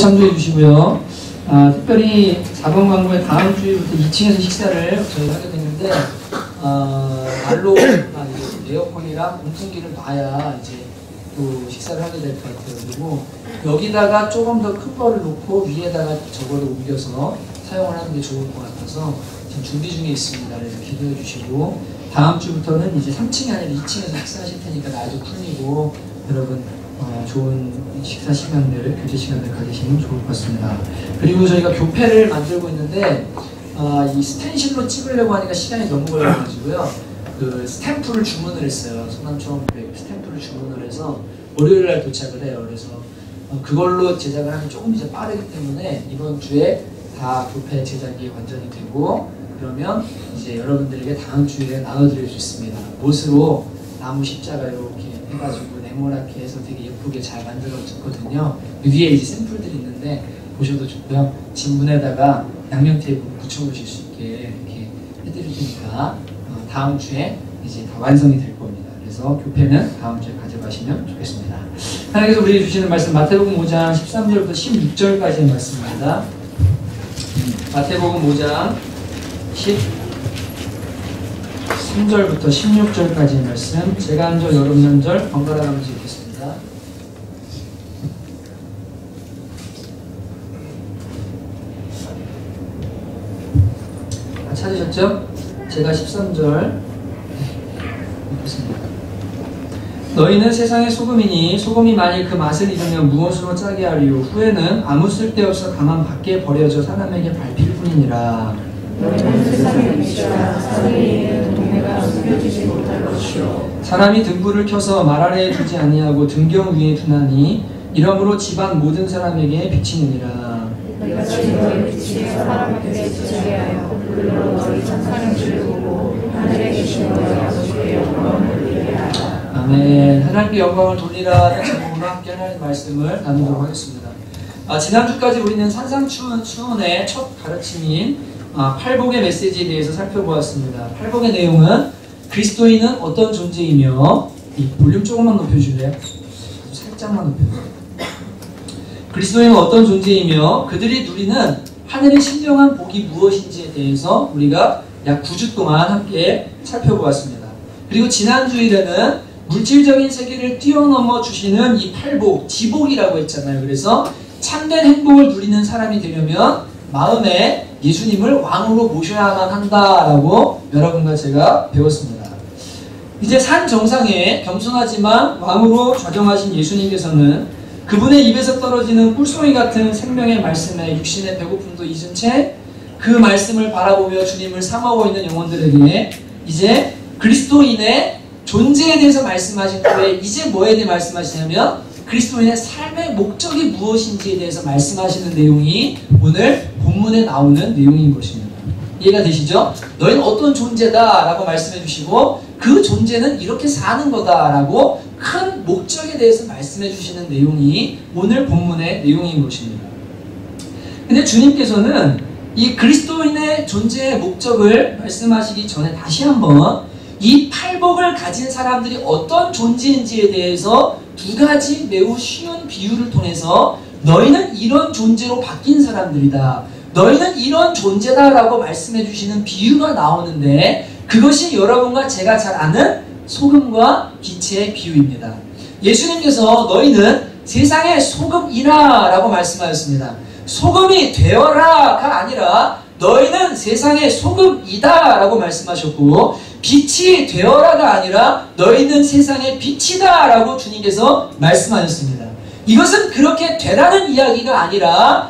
참조해 주시고요. 특별히 4번 광고의 다음 주부터 2층에서 식사를 저희가 하게 됐는데 말로 에어컨이랑 온풍기를 놔야 이제 또 식사를 하게 될 것 같아요. 그리고 여기다가 조금 더 큰 거를 놓고 위에다가 저거를 옮겨서 사용을 하는 게 좋을 것 같아서 지금 준비 중에 있습니다. 그래서 기대해 주시고 다음 주부터는 이제 3층이 아니라 2층에서 식사하실 테니까 날도 풀리고 여러분 좋은 식사 시간들, 교제 시간들 가지시면 좋을 것 같습니다. 그리고 저희가 교패를 만들고 있는데 이 스텐실로 찍으려고 하니까 시간이 너무 걸려가지고요. 그 스탬프를 주문을 했어요. 소남초원 스탬프를 주문을 해서 월요일날 도착을 해요. 그래서 그걸로 제작을 하면 조금 이제 빠르기 때문에 이번 주에 다 교패 제작이 완전히 되고 그러면 이제 여러분들에게 다음 주에 나눠드릴 수 있습니다. 못으로 나무 십자가 이렇게 해가지고 네모나게 해서 되게 예쁘게 잘 만들어졌거든요. 위에 이제 샘플들이 있는데 보셔도 좋고요. 진문에다가 양면 테이프 붙여보실 수 있게 이렇게 해드릴 테니까 다음 주에 이제 다 완성이 될 겁니다. 그래서 교패는 다음 주에 가져가시면 좋겠습니다. 하나님께서 우리에게 주시는 말씀 마태복음 5장 13절부터 16절까지의 말씀입니다. 마태복음 5장 13절부터 16절까지의 말씀, 제가 한 절, 여러분 한 절, 번갈아 가면서 읽겠습니다. 찾으셨죠? 제가 13절 읽겠습니다. 너희는 세상의 소금이니 소금이 만일 그 맛을 잃으면 무엇으로 짜게 하리요? 후에는 아무 쓸데없어 가만 밖에 버려져 사람에게 밟힐 뿐이니라. 너희는 세상의 빛이라 사람이 있는 동네가 숨겨지지 못할 것이요 사람이 등불을 켜서 말 아래에 두지 아니하고 등경 위에 두나니 이러므로 집안 모든 사람에게 비치느니라. 이같이 너희 빛이 사람 앞에 비치게 하여 불로 너희 착한 일을 보고 하늘에 계신 너희 아버지께 영광을 돌리게 하라. 아멘. 하나님께 영광을 돌리라는 제목으로 함께 하나님의 말씀을 나누도록 하겠습니다. 지난주까지 우리는 산상추원의 첫 가르침인 팔복의 메시지에 대해서 살펴보았습니다. 팔복의 내용은 그리스도인은 어떤 존재이며, 이 볼륨 조금만 높여줄래요? 살짝만 높여주세요. 그리스도인은 어떤 존재이며 그들이 누리는 하늘의 신령한 복이 무엇인지에 대해서 우리가 약 9주 동안 함께 살펴보았습니다. 그리고 지난주일에는 물질적인 세계를 뛰어넘어 주시는 이 팔복, 지복이라고 했잖아요. 그래서 참된 행복을 누리는 사람이 되려면 마음에 예수님을 왕으로 모셔야만 한다라고 여러분과 제가 배웠습니다. 이제 산 정상에 겸손하지만 왕으로 좌정하신 예수님께서는 그분의 입에서 떨어지는 꿀송이 같은 생명의 말씀에 육신의 배고픔도 잊은 채 그 말씀을 바라보며 주님을 삼하고 있는 영혼들에게 이제 그리스도인의 존재에 대해서 말씀하신 후에 이제 뭐에 대해 말씀하시냐면 그리스도인의 삶의 목적이 무엇인지에 대해서 말씀하시는 내용이 오늘 본문에 나오는 내용인 것입니다. 이해가 되시죠? 너희는 어떤 존재다 라고 말씀해 주시고 그 존재는 이렇게 사는 거다 라고 큰 목적에 대해서 말씀해 주시는 내용이 오늘 본문의 내용인 것입니다. 근데 주님께서는 이 그리스도인의 존재의 목적을 말씀하시기 전에 다시 한번 이 팔복을 가진 사람들이 어떤 존재인지에 대해서 두 가지 매우 쉬운 비유를 통해서 너희는 이런 존재로 바뀐 사람들이다. 너희는 이런 존재다라고 말씀해 주시는 비유가 나오는데 그것이 여러분과 제가 잘 아는 소금과 빛의 비유입니다. 예수님께서 너희는 세상의 소금이라 라고 말씀하셨습니다. 소금이 되어라가 아니라 너희는 세상의 소금이다 라고 말씀하셨고 빛이 되어라가 아니라 너희는 세상의 빛이다 라고 주님께서 말씀하셨습니다. 이것은 그렇게 되라는 이야기가 아니라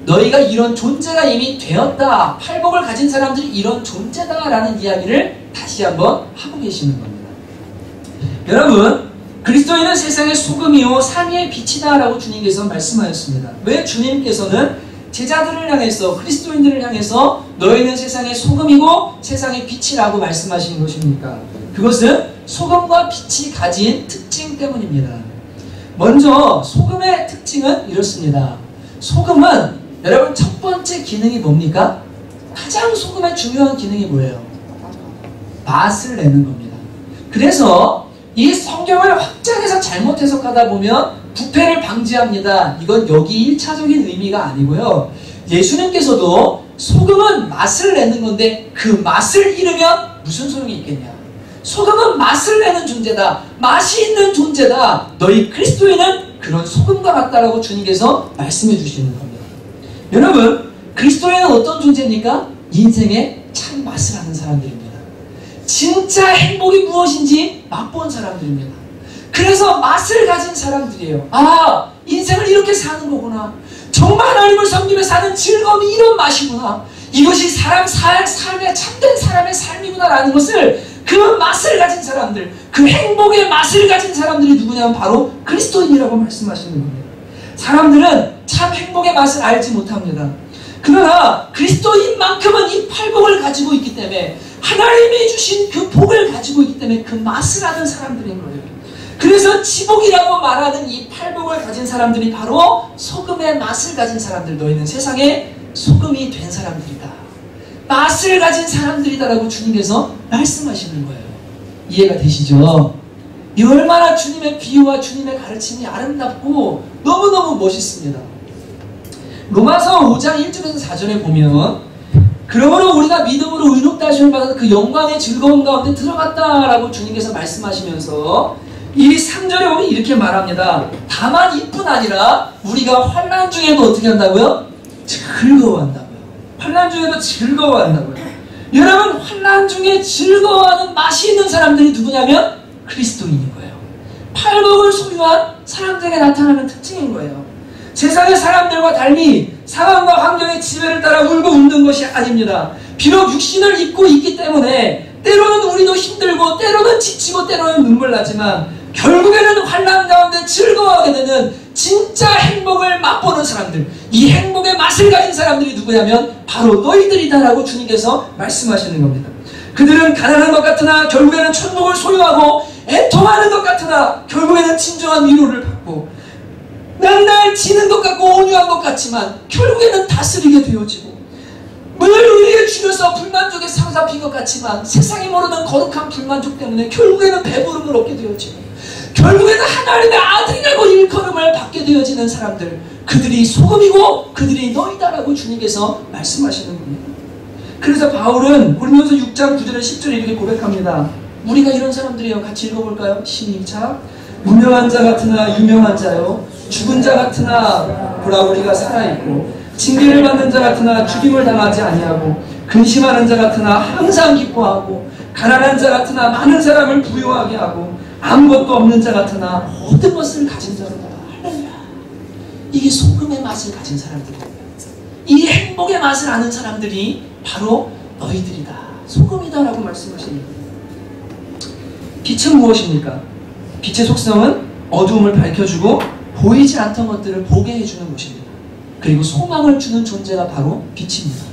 너희가 이런 존재가 이미 되었다. 팔복을 가진 사람들이 이런 존재다 라는 이야기를 다시 한번 하고 계시는 겁니다. 여러분, 그리스도인은 세상의 소금이요 삼위의 빛이다 라고 주님께서 말씀하셨습니다. 왜 주님께서는 제자들을 향해서 그리스도인들을 향해서 너희는 세상의 소금이고 세상의 빛이라고 말씀하시는 것입니까? 그것은 소금과 빛이 가진 특징 때문입니다. 먼저 소금의 특징은 이렇습니다. 소금은 여러분 첫 번째 기능이 뭡니까? 가장 소금의 중요한 기능이 뭐예요? 맛을 내는 겁니다. 그래서 이 성경을 확장해서 잘못 해석하다 보면 부패를 방지합니다. 이건 여기 1차적인 의미가 아니고요. 예수님께서도 소금은 맛을 내는 건데 그 맛을 잃으면 무슨 소용이 있겠냐. 소금은 맛을 내는 존재다. 맛이 있는 존재다. 너희 그리스도인은 그런 소금과 같다라고 주님께서 말씀해 주시는 겁니다. 여러분, 그리스도인은 어떤 존재입니까? 인생의 참 맛을 아는 사람들입니다. 진짜 행복이 무엇인지 맛본 사람들입니다. 그래서 맛을 가진 사람들이에요. 아, 인생을 이렇게 사는 거구나. 정말 하나님을 섬기며 사는 즐거움이 이런 맛이구나. 이것이 삶의 참된 사람의 삶이구나라는 것을, 그 맛을 가진 사람들, 그 행복의 맛을 가진 사람들이 누구냐면 바로 그리스도인이라고 말씀하시는 겁니다. 사람들은 참 행복의 맛을 알지 못합니다. 그러나 그리스도인만큼은 이 팔복을 가지고 있기 때문에, 하나님이 주신 그 복을 가지고 있기 때문에 그 맛을 아는 사람들인 거예요. 그래서 지복이라고 말하는 이 팔복을 가진 사람들이 바로 소금의 맛을 가진 사람들. 너희는 세상에 소금이 된 사람들이다. 맛을 가진 사람들이다라고 주님께서 말씀하시는 거예요. 이해가 되시죠? 이 얼마나 주님의 비유와 주님의 가르침이 아름답고 너무너무 멋있습니다. 로마서 5장 1절에서 4절에 보면, 그러므로 우리가 믿음으로 의롭다 하심을 받아서 그 영광의 즐거움 가운데 들어갔다라고 주님께서 말씀하시면서 이 3절에 보면 이렇게 말합니다. 다만 이뿐 아니라 우리가 환난 중에도 어떻게 한다고요? 즐거워한다고요. 환난 중에도 즐거워한다고요. 여러분, 환난 중에 즐거워하는 맛이 있는 사람들이 누구냐면 그리스도인인 거예요. 팔복을 소유한 사람들에게 나타나는 특징인 거예요. 세상의 사람들과 달리 상황과 환경의 지배를 따라 울고 웃는 것이 아닙니다. 비록 육신을 입고 있기 때문에 때로는 우리도 힘들고 때로는 지치고 때로는 눈물 나지만 결국에는 환난 가운데 즐거워하게 되는 진짜 행복을 맛보는 사람들, 이 행복의 맛을 가진 사람들이 누구냐면 바로 너희들이다라고 주님께서 말씀하시는 겁니다. 그들은 가난한 것 같으나 결국에는 천국을 소유하고, 애통하는 것 같으나 결국에는 진정한 위로를 받고, 맨날 지는 것 같고 온유한 것 같지만 결국에는 다스리게 되어지고, 늘 우리의 주려서 불만족에 사로잡힌 것 같지만 세상이 모르는 거룩한 불만족 때문에 결국에는 배부름을 얻게 되어지고, 결국에는 하나님의 아들이라고 일컬음을 받게 되어지는 사람들, 그들이 소금이고 그들이 너희다라고 주님께서 말씀하시는 겁니다. 그래서 바울은 고린도서 6장 9절에 10절에 이렇게 고백합니다. 우리가 이런 사람들이에요. 같이 읽어볼까요? 시작. 무명한 자 같으나 유명한 자요, 죽은 자 같으나 보라 우리가 살아있고, 징계를 받는 자 같으나 죽임을 당하지 아니하고, 근심하는 자 같으나 항상 기뻐하고, 가난한 자 같으나 많은 사람을 부유하게 하고, 아무것도 없는 자 같으나 모든 것을 가진 자로다. 할렐루야. 이게 소금의 맛을 가진 사람들이에요. 이 행복의 맛을 아는 사람들이 바로 너희들이다, 소금이다라고 말씀하시는 거예요. 빛은 무엇입니까? 빛의 속성은 어두움을 밝혀주고 보이지 않던 것들을 보게 해주는 것입니다. 그리고 소망을 주는 존재가 바로 빛입니다.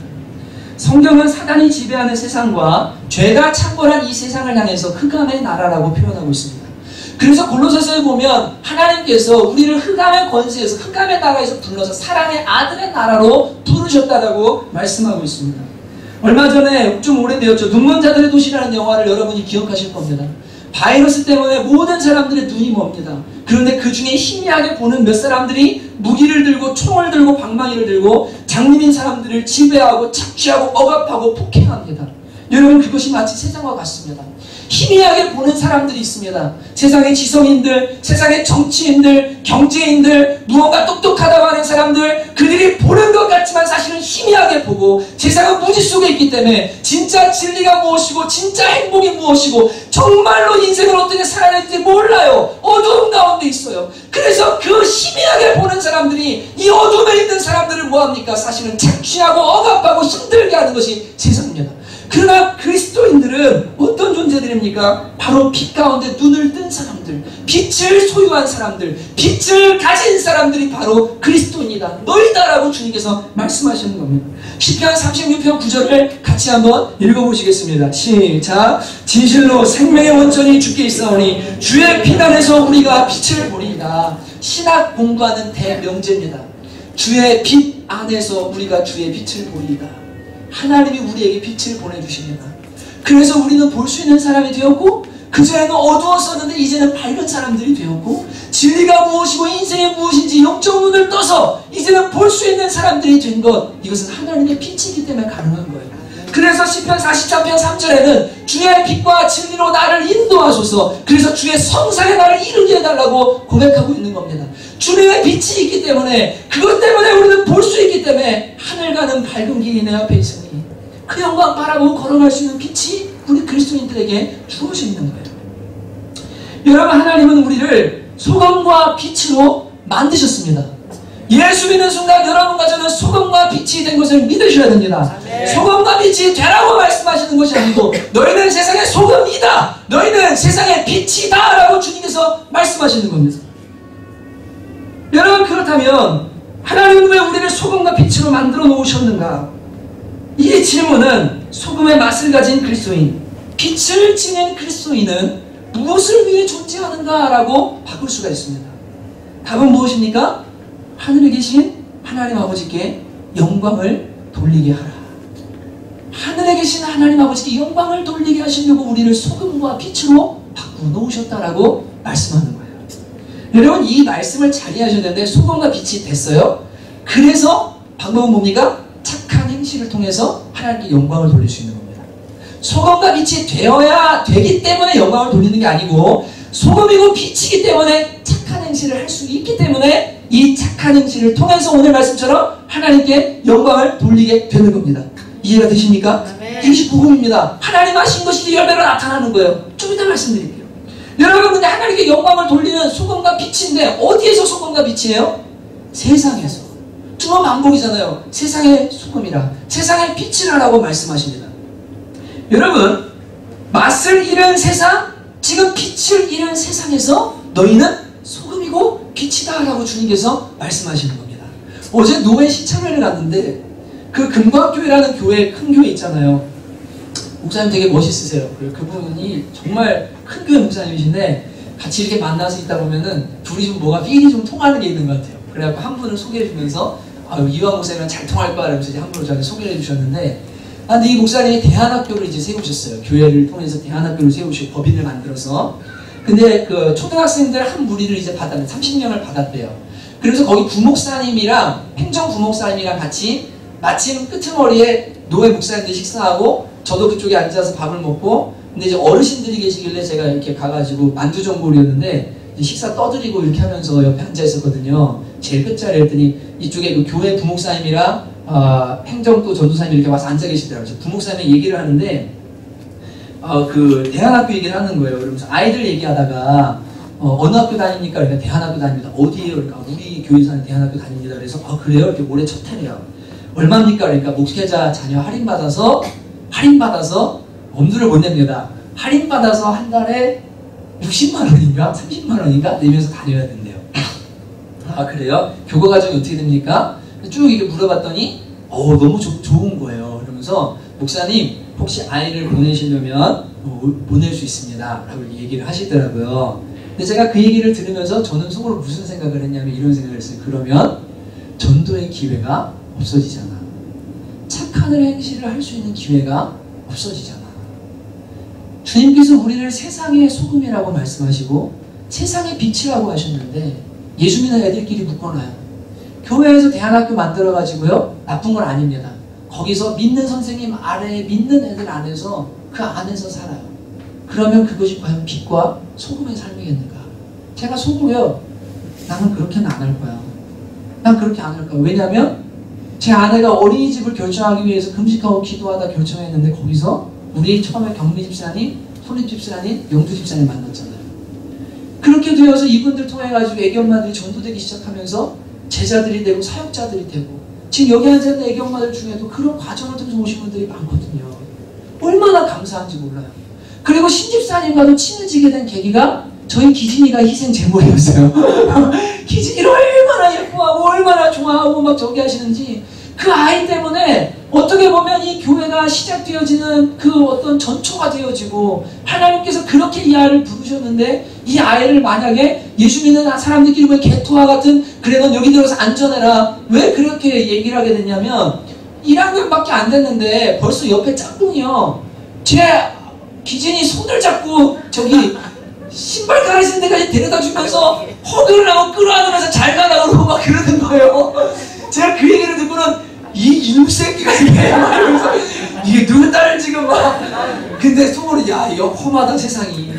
성경은 사단이 지배하는 세상과 죄가 창궐한 이 세상을 향해서 흑암의 나라라고 표현하고 있습니다. 그래서 골로새서에 보면 하나님께서 우리를 흑암의 권세에서, 흑암의 나라에서 불러서 사랑의 아들의 나라로 부르셨다라고 말씀하고 있습니다. 얼마 전에, 좀 오래되었죠, 눈먼 자들의 도시라는 영화를 여러분이 기억하실 겁니다. 바이러스 때문에 모든 사람들의 눈이 멉니다. 그런데 그 중에 희미하게 보는 몇 사람들이 무기를 들고 총을 들고 방망이를 들고 장님인 사람들을 지배하고 착취하고 억압하고 폭행합니다. 여러분, 그것이 마치 세상과 같습니다. 희미하게 보는 사람들이 있습니다. 세상의 지성인들, 세상의 정치인들, 경제인들, 무언가 똑똑하다고 하는 사람들, 그들이 보는 것 같지만 사실은 희미하게 보고, 세상은 무지 속에 있기 때문에 진짜 진리가 무엇이고 진짜 행복이 무엇이고 정말로 인생을 어떻게 살아야 될지 몰라요. 어두움 가운데 있어요. 그래서 그 희미하게 보는 사람들이 이 어둠에 있는 사람들을 뭐합니까? 사실은 착취하고 억압하고 힘들게 하는 것이 세상입니다. 그러나 그리스도인들은 어떤 존재들입니까? 바로 빛 가운데 눈을 뜬 사람들, 빛을 소유한 사람들, 빛을 가진 사람들이 바로 그리스도인이다, 너희다라고 주님께서 말씀하시는 겁니다. 시편 36편 9절을 같이 한번 읽어보시겠습니다. 시작. 진실로 생명의 원천이 주께 있사오니 주의 빛 안에서 우리가 빛을 보리이다. 신학 공부하는 대명제입니다. 주의 빛 안에서 우리가 주의 빛을 보리이다. 하나님이 우리에게 빛을 보내주십니다. 그래서 우리는 볼 수 있는 사람이 되었고, 그전에는 어두웠었는데 이제는 밝은 사람들이 되었고, 진리가 무엇이고 인생이 무엇인지 영적 눈을 떠서 이제는 볼 수 있는 사람들이 된 것, 이것은 하나님의 빛이기 때문에 가능한 거예요. 그래서 시편 43편 3절에는 주의 빛과 진리로 나를 인도하소서, 그래서 주의 성상에 나를 이르게 해달라고 고백하고 있는 겁니다. 주님의 빛이 있기 때문에, 그것 때문에 우리는 볼 수 있기 때문에 하늘 가는 밝은 길이 내 앞에 있으니 그 영광 바라보고 걸어갈 수 있는 빛이 우리 그리스도인들에게 주어져 있는 거예요. 여러분, 하나님은 우리를 소금과 빛으로 만드셨습니다. 예수 믿는 순간 여러분과 저는 소금과 빛이 된 것을 믿으셔야 됩니다. 소금과 빛이 되라고 말씀하시는 것이 아니고 너희는 세상의 소금이다, 너희는 세상의 빛이다 라고 주님께서 말씀하시는 겁니다. 여러분, 그렇다면 하나님은 왜 우리를 소금과 빛으로 만들어 놓으셨는가? 이 질문은 소금의 맛을 가진 그리스도인, 빛을 지닌 그리스도인은 무엇을 위해 존재하는가 라고 바꿀 수가 있습니다. 답은 무엇입니까? 하늘에 계신 하나님 아버지께 영광을 돌리게 하라. 하늘에 계신 하나님 아버지께 영광을 돌리게 하시려고 우리를 소금과 빛으로 바꾸어 놓으셨다라고 말씀하는 거예요. 여러분, 이 말씀을 잘 이해하셔야 되는데, 소금과 빛이 됐어요. 그래서 방법은 뭡니까? 착한 행실을 통해서 하나님께 영광을 돌릴 수 있는 겁니다. 소금과 빛이 되어야 되기 때문에 영광을 돌리는 게 아니고, 소금이고 빛이기 때문에 착한 행실을 할 수 있기 때문에 이 착한 행실을 통해서 오늘 말씀처럼 하나님께 영광을 돌리게 되는 겁니다. 이해가 되십니까? 이것이 복음입니다. 하나님 하신 것이 열매로 나타나는 거예요. 좀 이따 말씀드릴게요. 여러분, 근데 하나님께 영광을 돌리는 소금과 빛인데 어디에서 소금과 빛이에요? 세상에서. 두 번 반복이잖아요. 세상의 소금이라, 세상의 빛이라라고 말씀하십니다. 여러분, 맛을 잃은 세상, 지금 빛을 잃은 세상에서 너희는 소금이고 빛이다 라고 주님께서 말씀하시는 겁니다. 어제 노회 시참회를 갔는데 그 금광교회라는 교회, 큰 교회 있잖아요. 목사님 되게 멋있으세요. 그분이 정말 큰 교회 목사님이신데 같이 이렇게 만나서 있다 보면은 둘이 좀 뭐가 필이 좀 통하는 게 있는 것 같아요. 그래갖고 한 분을 소개해 주면서 이완 목사님이랑 잘 통할 거야 라면서 이제 한 분을 저한테 소개를 해 주셨는데, 근데 이 목사님이 대안학교를 이제 세우셨어요. 교회를 통해서 대안학교를 세우시고 법인을 만들어서. 근데 그 초등학생들 한 무리를 이제 받았는데 30명을 받았대요. 그래서 거기 부목사님이랑 행정 부목사님이랑 같이 마침 끄트머리에 노회 목사님들 식사하고 저도 그쪽에 앉아서 밥을 먹고, 근데 이제 어르신들이 계시길래 제가 이렇게 가가지고 만두 전골이었는데 식사 떠드리고 이렇게 하면서 옆에 앉아 있었거든요. 제일 끝자리에 했더니 이쪽에 그 교회 부목사님이랑 행정 또 전도사님이 이렇게 와서 앉아 계시더라고요. 부목사님이 얘기를 하는데 그 대안학교 얘기를 하는 거예요. 그러면서 아이들 얘기하다가 어느 학교 다닙니까? 그러니까 대안학교 다닙니다. 어디에요? 그러니까 우리 교회에서 하는 대안학교 다닙니다. 그래서 그래요? 이렇게 올해 첫 해래요. 얼마입니까? 그러니까 목회자 자녀 할인받아서 엄두를 못 냅니다. 할인받아서 한 달에 60만 원인가 30만 원인가 내면서 다녀야 된대요. 그래요? 교과 과정이 어떻게 됩니까? 쭉 이렇게 물어봤더니 너무 좋은 거예요. 그러면서 목사님 혹시 아이를 보내시려면 보낼 수 있습니다 라고 얘기를 하시더라고요. 근데 제가 그 얘기를 들으면서 저는 속으로 무슨 생각을 했냐면 이런 생각을 했어요. 그러면 전도의 기회가 없어지잖아. 착한 행실을 할 수 있는 기회가 없어지잖아. 주님께서 우리를 세상의 소금이라고 말씀하시고 세상의 빛이라고 하셨는데 예수 믿는 애들끼리 묶어놔요. 교회에서 대안학교 만들어가지고요, 나쁜 건 아닙니다. 거기서 믿는 선생님 아래에 믿는 애들 안에서 그 안에서 살아요. 그러면 그것이 과연 빛과 소금의 삶이겠는가? 제가 속으로요, 나는 그렇게는 안 할 거야. 난 그렇게 안 할 거야. 왜냐하면 제 아내가 어린이집을 결정하기 위해서 금식하고 기도하다 결정했는데 거기서 우리 처음에 경미 집사님, 손립 집사님, 영두 집사님 만났잖아요. 그렇게 되어서 이분들 통해 가지고 애기 엄마들이 전도되기 시작하면서 제자들이 되고 사역자들이 되고, 지금 여기 앉아있는 애기 엄마들 중에도 그런 과정을 통해서 오신 분들이 많거든요. 얼마나 감사한지 몰라요. 그리고 신집사님과도 친해지게 된 계기가 저희 기진이가 희생 제물이었어요. 기진이를 얼마나 예뻐하고 얼마나 좋아하고 막 저기 하시는지, 그 아이 때문에 어떻게 보면 이 교회가 시작되어지는 그 어떤 전초가 되어지고, 하나님께서 그렇게 이 아이를 부르셨는데 이 아이를 만약에 예수 믿는 사람들끼리 보면 개토와 같은, 그래 넌 여기 들어서 안전해라, 왜 그렇게 얘기를 하게 됐냐면 1학년밖에 안 됐는데 벌써 옆에 짝꿍이요, 제 기진이 손을 잡고 저기 신발 갈아신 데까지 데려다 주면서 허그를 하고 끌어안으면서 잘 가라고 그러고 막 그러는 거예요. 제가 그 얘기를 듣고는 이 이놈새끼가 이게 막 이러면서 이게 누구 딸을 지금 막 근데 속으로 야 이거 험하다 세상이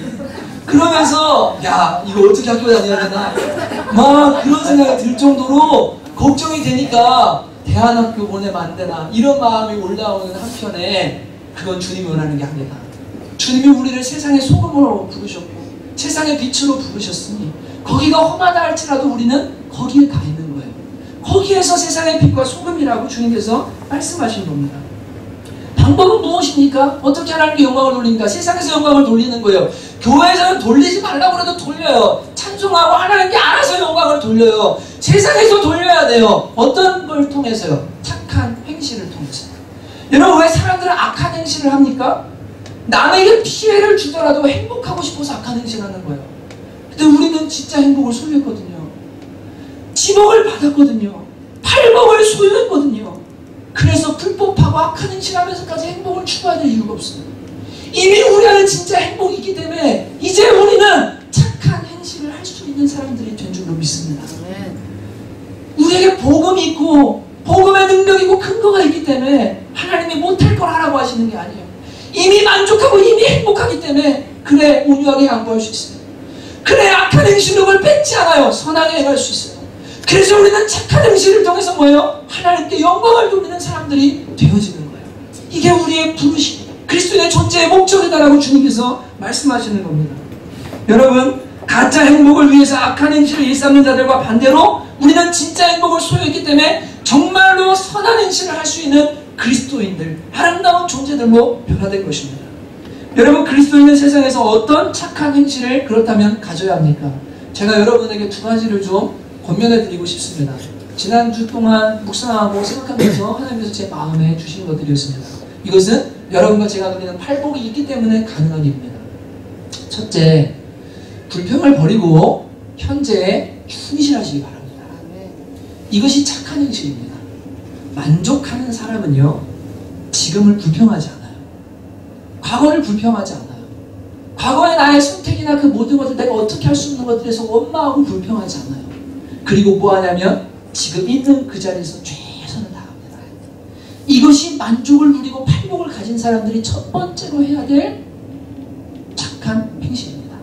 그러면서 야 이거 어떻게 학교 다녀야 되나 막 그런 생각이 들 정도로 걱정이 되니까 대안학교 보내면 안 되나 이런 마음이 올라오는 한편에 그건 주님이 원하는 게 아니다. 주님이 우리를 세상의 소금으로 부르셨고 세상의 빛으로 부르셨으니 거기가 험하다 할지라도 우리는 거기에 가 있는 거예요. 거기에서 세상의 빛과 소금이라고 주님께서 말씀하신 겁니다. 방법은 무엇입니까? 어떻게 하나님께 영광을 돌립니까? 세상에서 영광을 돌리는 거예요. 교회에서는 돌리지 말라고 해도 돌려요. 찬송하고 하나님께 알아서 영광을 돌려요. 세상에서 돌려야 돼요. 어떤 걸 통해서요? 착한 행실을 통해서. 여러분 왜 사람들은 악한 행실을 합니까? 남에게 피해를 주더라도 행복하고 싶어서 악한 행실을 하는 거예요. 근데 우리는 진짜 행복을 소유했거든요. 지복을 받았거든요. 팔복을 소유했거든요. 그래서 불법하고 악한 행실하면서까지 행복을 추구해야 될 이유가 없어요. 이미 우리 안에 진짜 행복이 있기 때문에 이제 우리는 착한 행실을 할 수 있는 사람들이 된 줄로 믿습니다. 우리에게 복음이 있고 복음의 능력이 있고 근거가 있기 때문에 하나님이 못할 걸 하라고 하시는 게 아니에요. 이미 만족하고 이미 행복하기 때문에 그래 온유하게 양보할 수 있어요. 그래 악한 행실력을 뺏지 않아요. 선하게 행할 수 있어요. 그래서 우리는 착한 행실을 통해서 뭐예요? 하나님께 영광을 돌리는 사람들이 되어지는 거예요. 이게 우리의 부르심, 그리스도의 존재의 목적이다라고 주님께서 말씀하시는 겁니다. 여러분 가짜 행복을 위해서 악한 행실을 일삼는 자들과 반대로 우리는 진짜 행복을 소유했기 때문에 정말로 선한 행실을 할 수 있는 그리스도인들, 아름다운 존재들로 변화된 것입니다. 여러분 그리스도인은 세상에서 어떤 착한 행실을 그렇다면 가져야 합니까? 제가 여러분에게 두 가지를 좀 권면해 드리고 싶습니다. 지난주 동안 묵상하고 생각하면서 하나님께서 제 마음에 주신 것들이었습니다. 이것은 여러분과 제가 누리는 팔복이 있기 때문에 가능한 일입니다. 첫째, 불평을 버리고 현재에 충실하시기 바랍니다. 이것이 착한 행실입니다. 만족하는 사람은요 지금을 불평하지 않아요. 과거를 불평하지 않아요. 과거의 나의 선택이나 그 모든 것을 내가 어떻게 할 수 있는 것들에서 원망하고 불평하지 않아요. 그리고 뭐 하냐면 지금 있는 그 자리에서 최선을 다합니다. 이것이 만족을 누리고 팔복을 가진 사람들이 첫 번째로 해야 될 착한 행실입니다.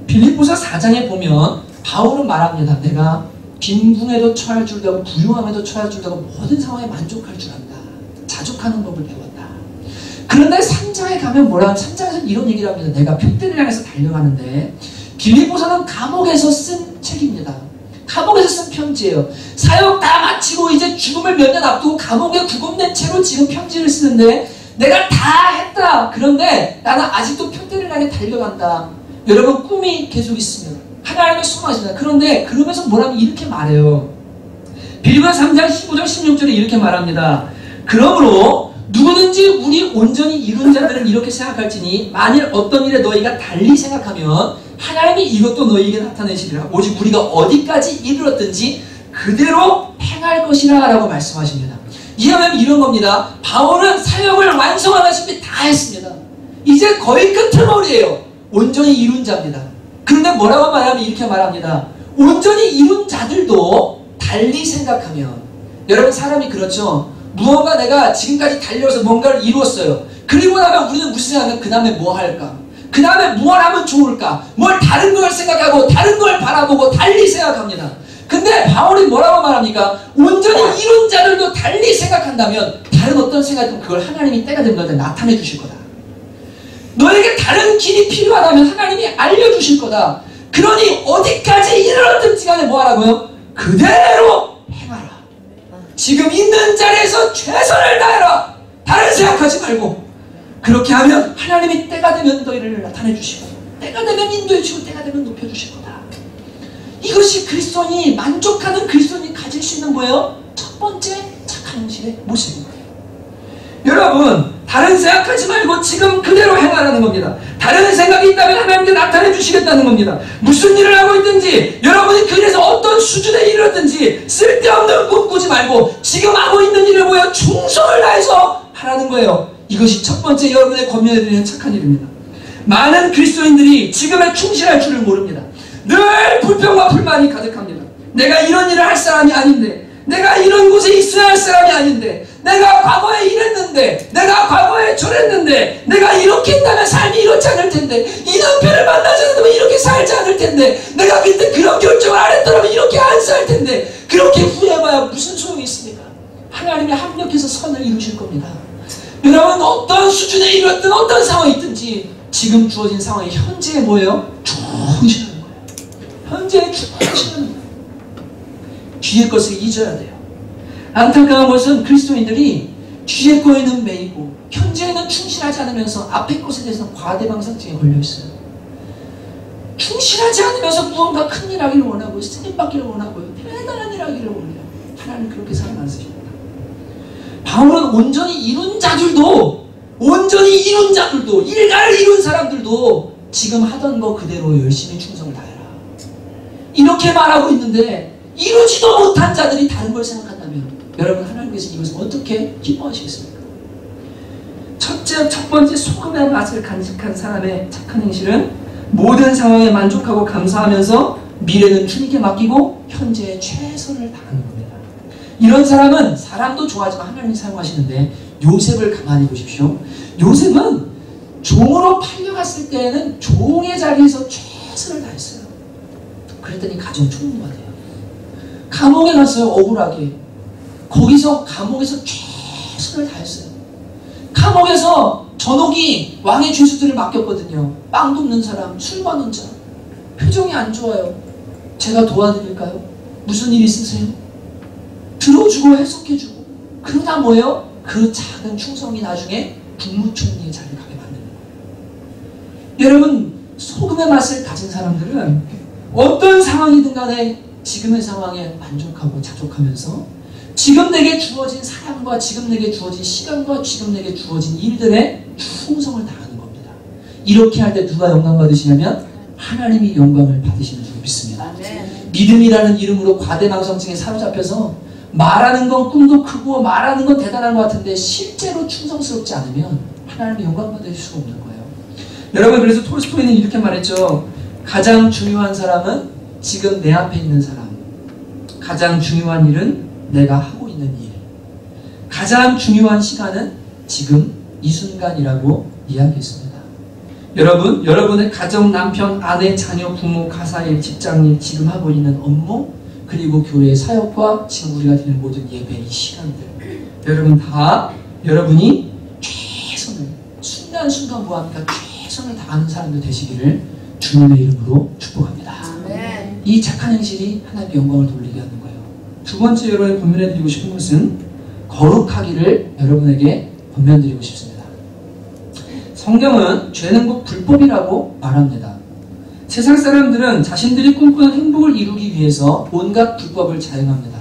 빌립보서 4장에 보면 바울은 말합니다. 내가 빈궁에도 처할 줄 알고 부유함에도 처할 줄 알고 모든 상황에 만족할 줄 안다. 자족하는 법을 배웠다. 그런데 3장에 가면 뭐라 3장에서는 이런 얘기를 합니다. 내가 표대를 향해서 달려가는데 빌립보서는 감옥에서 쓴 책입니다. 감옥에서 쓴 편지예요. 사역 다 마치고 이제 죽음을 몇 년 앞두고 감옥에 구금된 채로 지금 편지를 쓰는데 내가 다 했다. 그런데 나는 아직도 표대를 향해 달려간다. 여러분 꿈이 계속 있습니다. 하나님의 소망이십니다. 그런데 그러면서 뭐라면 이렇게 말해요. 빌립보서 3장 15절 16절에 이렇게 말합니다. 그러므로 누구든지 우리 온전히 이룬 자들은 이렇게 생각할지니 만일 어떤 일에 너희가 달리 생각하면 하나님이 이것도 너희에게 나타내시리라. 오직 우리가 어디까지 이르렀든지 그대로 행할 것이라 라고 말씀하십니다. 이하면 이런 겁니다. 바울은 사역을 완성하다시피 다 했습니다. 이제 거의 끄트머리예요. 온전히 이룬 자입니다. 그런데 뭐라고 말하면 이렇게 말합니다. 온전히 이룬 자들도 달리 생각하면 여러분 사람이 그렇죠. 무언가 내가 지금까지 달려서 뭔가를 이루었어요. 그리고 나면 우리는 무슨 생각하면 그 다음에 뭐 할까? 그 다음에 뭘 하면 좋을까? 뭘 다른 걸 생각하고 다른 걸 바라보고 달리 생각합니다. 근데 바울이 뭐라고 말합니까? 온전히 이룬 자들도 달리 생각한다면 다른 어떤 생각이든 그걸 하나님이 때가 되면 너한테 나타내 주실 거다. 너에게 다른 길이 필요하다면 하나님이 알려주실 거다. 그러니 어디까지 이르렀든지 간에 뭐 하라고요? 그대로 행하라. 지금 있는 자리에서 최선을 다해라. 다른 생각하지 말고. 그렇게 하면 하나님이 때가 되면 너희를 나타내 주시고 때가 되면 인도해 주시고 때가 되면 높여 주실 거다. 이것이 그리스도인이 만족하는 그리스도인이 가질 수 있는 뭐예요? 첫 번째 착한 행실의 모습인 거예요. 여러분 다른 생각하지 말고 지금 그대로 행하라는 겁니다. 다른 생각이 있다면 하나님께 나타내 주시겠다는 겁니다. 무슨 일을 하고 있든지 여러분이 그래서 어떤 수준에 이르렀든지 쓸데없는 꿈 꾸지 말고 지금 하고 있는 일을 보여 충성을 다해서 하라는 거예요. 이것이 첫 번째 여러분의 권면해드리는 착한 일입니다. 많은 그리스도인들이 지금에 충실할 줄을 모릅니다. 늘 불평과 불만이 가득합니다. 내가 이런 일을 할 사람이 아닌데, 내가 이런 곳에 있어야 할 사람이 아닌데, 내가 과거에 이랬는데, 내가 과거에 저랬는데, 내가 이렇게 했다면 삶이 이렇지 않을 텐데, 이 남편을 만나지 않으면 이렇게 살지 않을 텐데, 내가 그때 그런 결정을 안 했더라면 이렇게 안 살 텐데, 그렇게 후회해봐야 무슨 소용이 있습니까? 하나님이 합력해서 선을 이루실 겁니다. 여러분, 어떤 수준에 이르렀든 어떤 상황이 있든지 지금 주어진 상황이 현재에 뭐예요? 충실하는 거예요. 현재에 충실하는 거예요. 뒤의 것을 잊어야 돼요. 안타까운 것은 그리스도인들이 뒤의 거에는 매이고 현재에는 충실하지 않으면서 앞의 것에 대해서는 과대망상증에 걸려있어요. 충실하지 않으면서 무언가 큰일 하기를 원하고 쓰임받기를 원하고요. 대단한 일 하기를 원해요. 하나님 그렇게 사람 안 쓰십니다. 바울은 온전히 이룬 자들도 일가를 이룬 사람들도 지금 하던 거 그대로 열심히 충성을 다해라 이렇게 말하고 있는데, 이루지도 못한 자들이 다른 걸 생각한다면 여러분, 하나님께서 이것을 어떻게 기뻐하시겠습니까? 첫 번째 소금의 맛을 간직한 사람의 착한 행실은 모든 상황에 만족하고 감사하면서 미래는 주님께 맡기고 현재에 최선을 다하는 겁니다. 이런 사람은 사람도 좋아하지만 하나님이 사용하시는데, 요셉을 가만히 보십시오. 요셉은 종으로 팔려갔을 때에는 종의 자리에서 최선을 다했어요. 그랬더니 가정 총무가 돼요. 감옥에 갔어요. 억울하게. 거기서 감옥에서 최선을 다했어요. 감옥에서 전옥이 왕의 죄수들을 맡겼거든요. 빵 굽는 사람, 술 마는 자. 표정이 안 좋아요. 제가 도와드릴까요? 무슨 일 있으세요? 들어주고 해석해주고. 그러다 뭐예요? 그 작은 충성이 나중에 국무총리의 자리를 가게 만드는 거예요. 여러분, 소금의 맛을 가진 사람들은 어떤 상황이든 간에 지금의 상황에 만족하고 자족하면서 지금 내게 주어진 사랑과 지금 내게 주어진 시간과 지금 내게 주어진 일들에 충성을 다하는 겁니다. 이렇게 할 때 누가 영광 받으시냐면 하나님이 영광을 받으시는 줄 믿습니다. 믿음이라는 이름으로 과대망상증에 사로잡혀서 말하는 건 꿈도 크고 말하는 건 대단한 것 같은데 실제로 충성스럽지 않으면 하나님이 영광 받으실 수가 없는 거예요. 여러분, 그래서 톨스토이는 이렇게 말했죠. 가장 중요한 사람은 지금 내 앞에 있는 사람, 가장 중요한 일은 내가 하고 있는 일, 가장 중요한 시간은 지금 이 순간이라고 이야기했습니다. 여러분, 여러분의 가정, 남편, 아내, 자녀, 부모, 가사일, 직장일, 지금 하고 있는 업무, 그리고 교회의 사역과 지금 우리가 드리는 모든 예배, 이 시간들, 여러분 다 여러분이 최선을 순간순간 뭐합니까? 최선을 다하는 사람들 되시기를 주님의 이름으로 축복합니다. 아멘. 이 착한 행실이 하나님의 영광을 돌리게 하는 거예요. 두 번째 여러분이 권면해드리고 싶은 것은 거룩하기를 여러분에게 권면드리고 싶습니다. 성경은 죄는 곧 불법이라고 말합니다. 세상 사람들은 자신들이 꿈꾸는 행복을 이루기 위해서 온갖 불법을 자행합니다.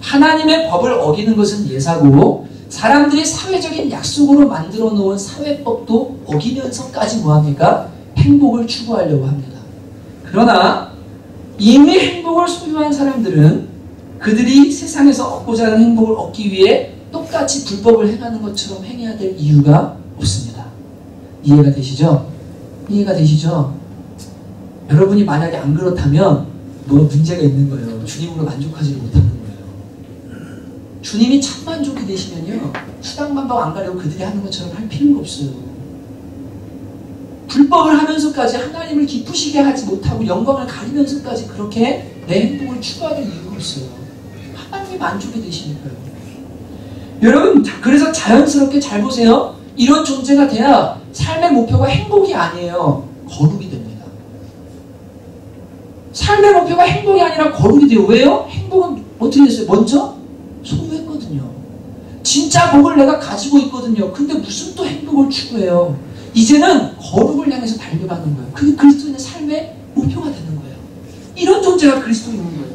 하나님의 법을 어기는 것은 예사고 사람들이 사회적인 약속으로 만들어 놓은 사회법도 어기면서까지 뭐합니까? 행복을 추구하려고 합니다. 그러나 이미 행복을 소유한 사람들은 그들이 세상에서 얻고자 하는 행복을 얻기 위해 똑같이 불법을 행하는 것처럼 행해야 될 이유가 없습니다. 이해가 되시죠? 이해가 되시죠? 여러분이 만약에 안 그렇다면 뭐가 문제가 있는 거예요. 주님으로 만족하지 못하는 거예요. 주님이 참 만족이 되시면요, 수당만방 안 가려고 그들이 하는 것처럼 할 필요가 없어요. 불법을 하면서까지 하나님을 기쁘시게 하지 못하고 영광을 가리면서까지 그렇게 내 행복을 추구하는 이유가 없어요. 하나님이 만족이 되시니까요. 여러분, 그래서 자연스럽게 잘 보세요. 이런 존재가 돼야 삶의 목표가 행복이 아니에요. 거룩이 됩니다. 삶의 목표가 행복이 아니라 거룩이 돼요. 왜요? 행복은 어떻게 됐어요? 먼저 소유했거든요. 진짜 복을 내가 가지고 있거든요. 근데 무슨 또 행복을 추구해요? 이제는 거룩을 향해서 달려가는 거예요. 그게 그리스도인의 삶의 목표가 되는 거예요. 이런 존재가 그리스도인인 거예요.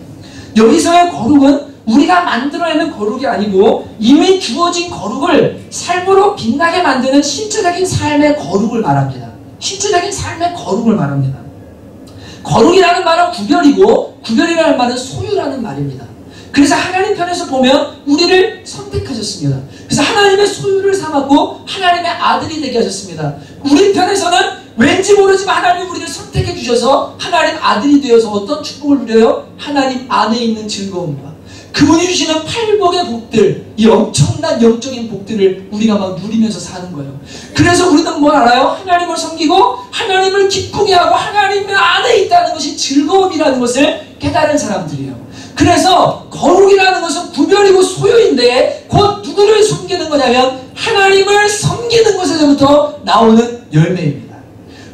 여기서의 거룩은 우리가 만들어내는 거룩이 아니고 이미 주어진 거룩을 삶으로 빛나게 만드는 실제적인 삶의 거룩을 말합니다. 실제적인 삶의 거룩을 말합니다. 거룩이라는 말은 구별이고 구별이라는 말은 소유라는 말입니다. 그래서 하나님 편에서 보면 우리를 선택하셨습니다. 그래서 하나님의 소유를 삼았고 하나님의 아들이 되게 하셨습니다. 우리 편에서는 왠지 모르지만 하나님 우리를 선택해 주셔서 하나님 아들이 되어서 어떤 축복을 누려요? 하나님 안에 있는 즐거움과 그분이 주시는 팔복의 복들, 이 엄청난 영적인 복들을 우리가 막 누리면서 사는 거예요. 그래서 우리는 뭘 알아요? 하나님을 섬기고 하나님을 기쁘게 하고 하나님 안에 있다는 것이 즐거움이라는 것을 깨달은 사람들이에요. 그래서 거룩이라는 것은 구별이고 소유인데 곧 누구를 섬기는 거냐면 하나님을 섬기는 것에서부터 나오는 열매입니다.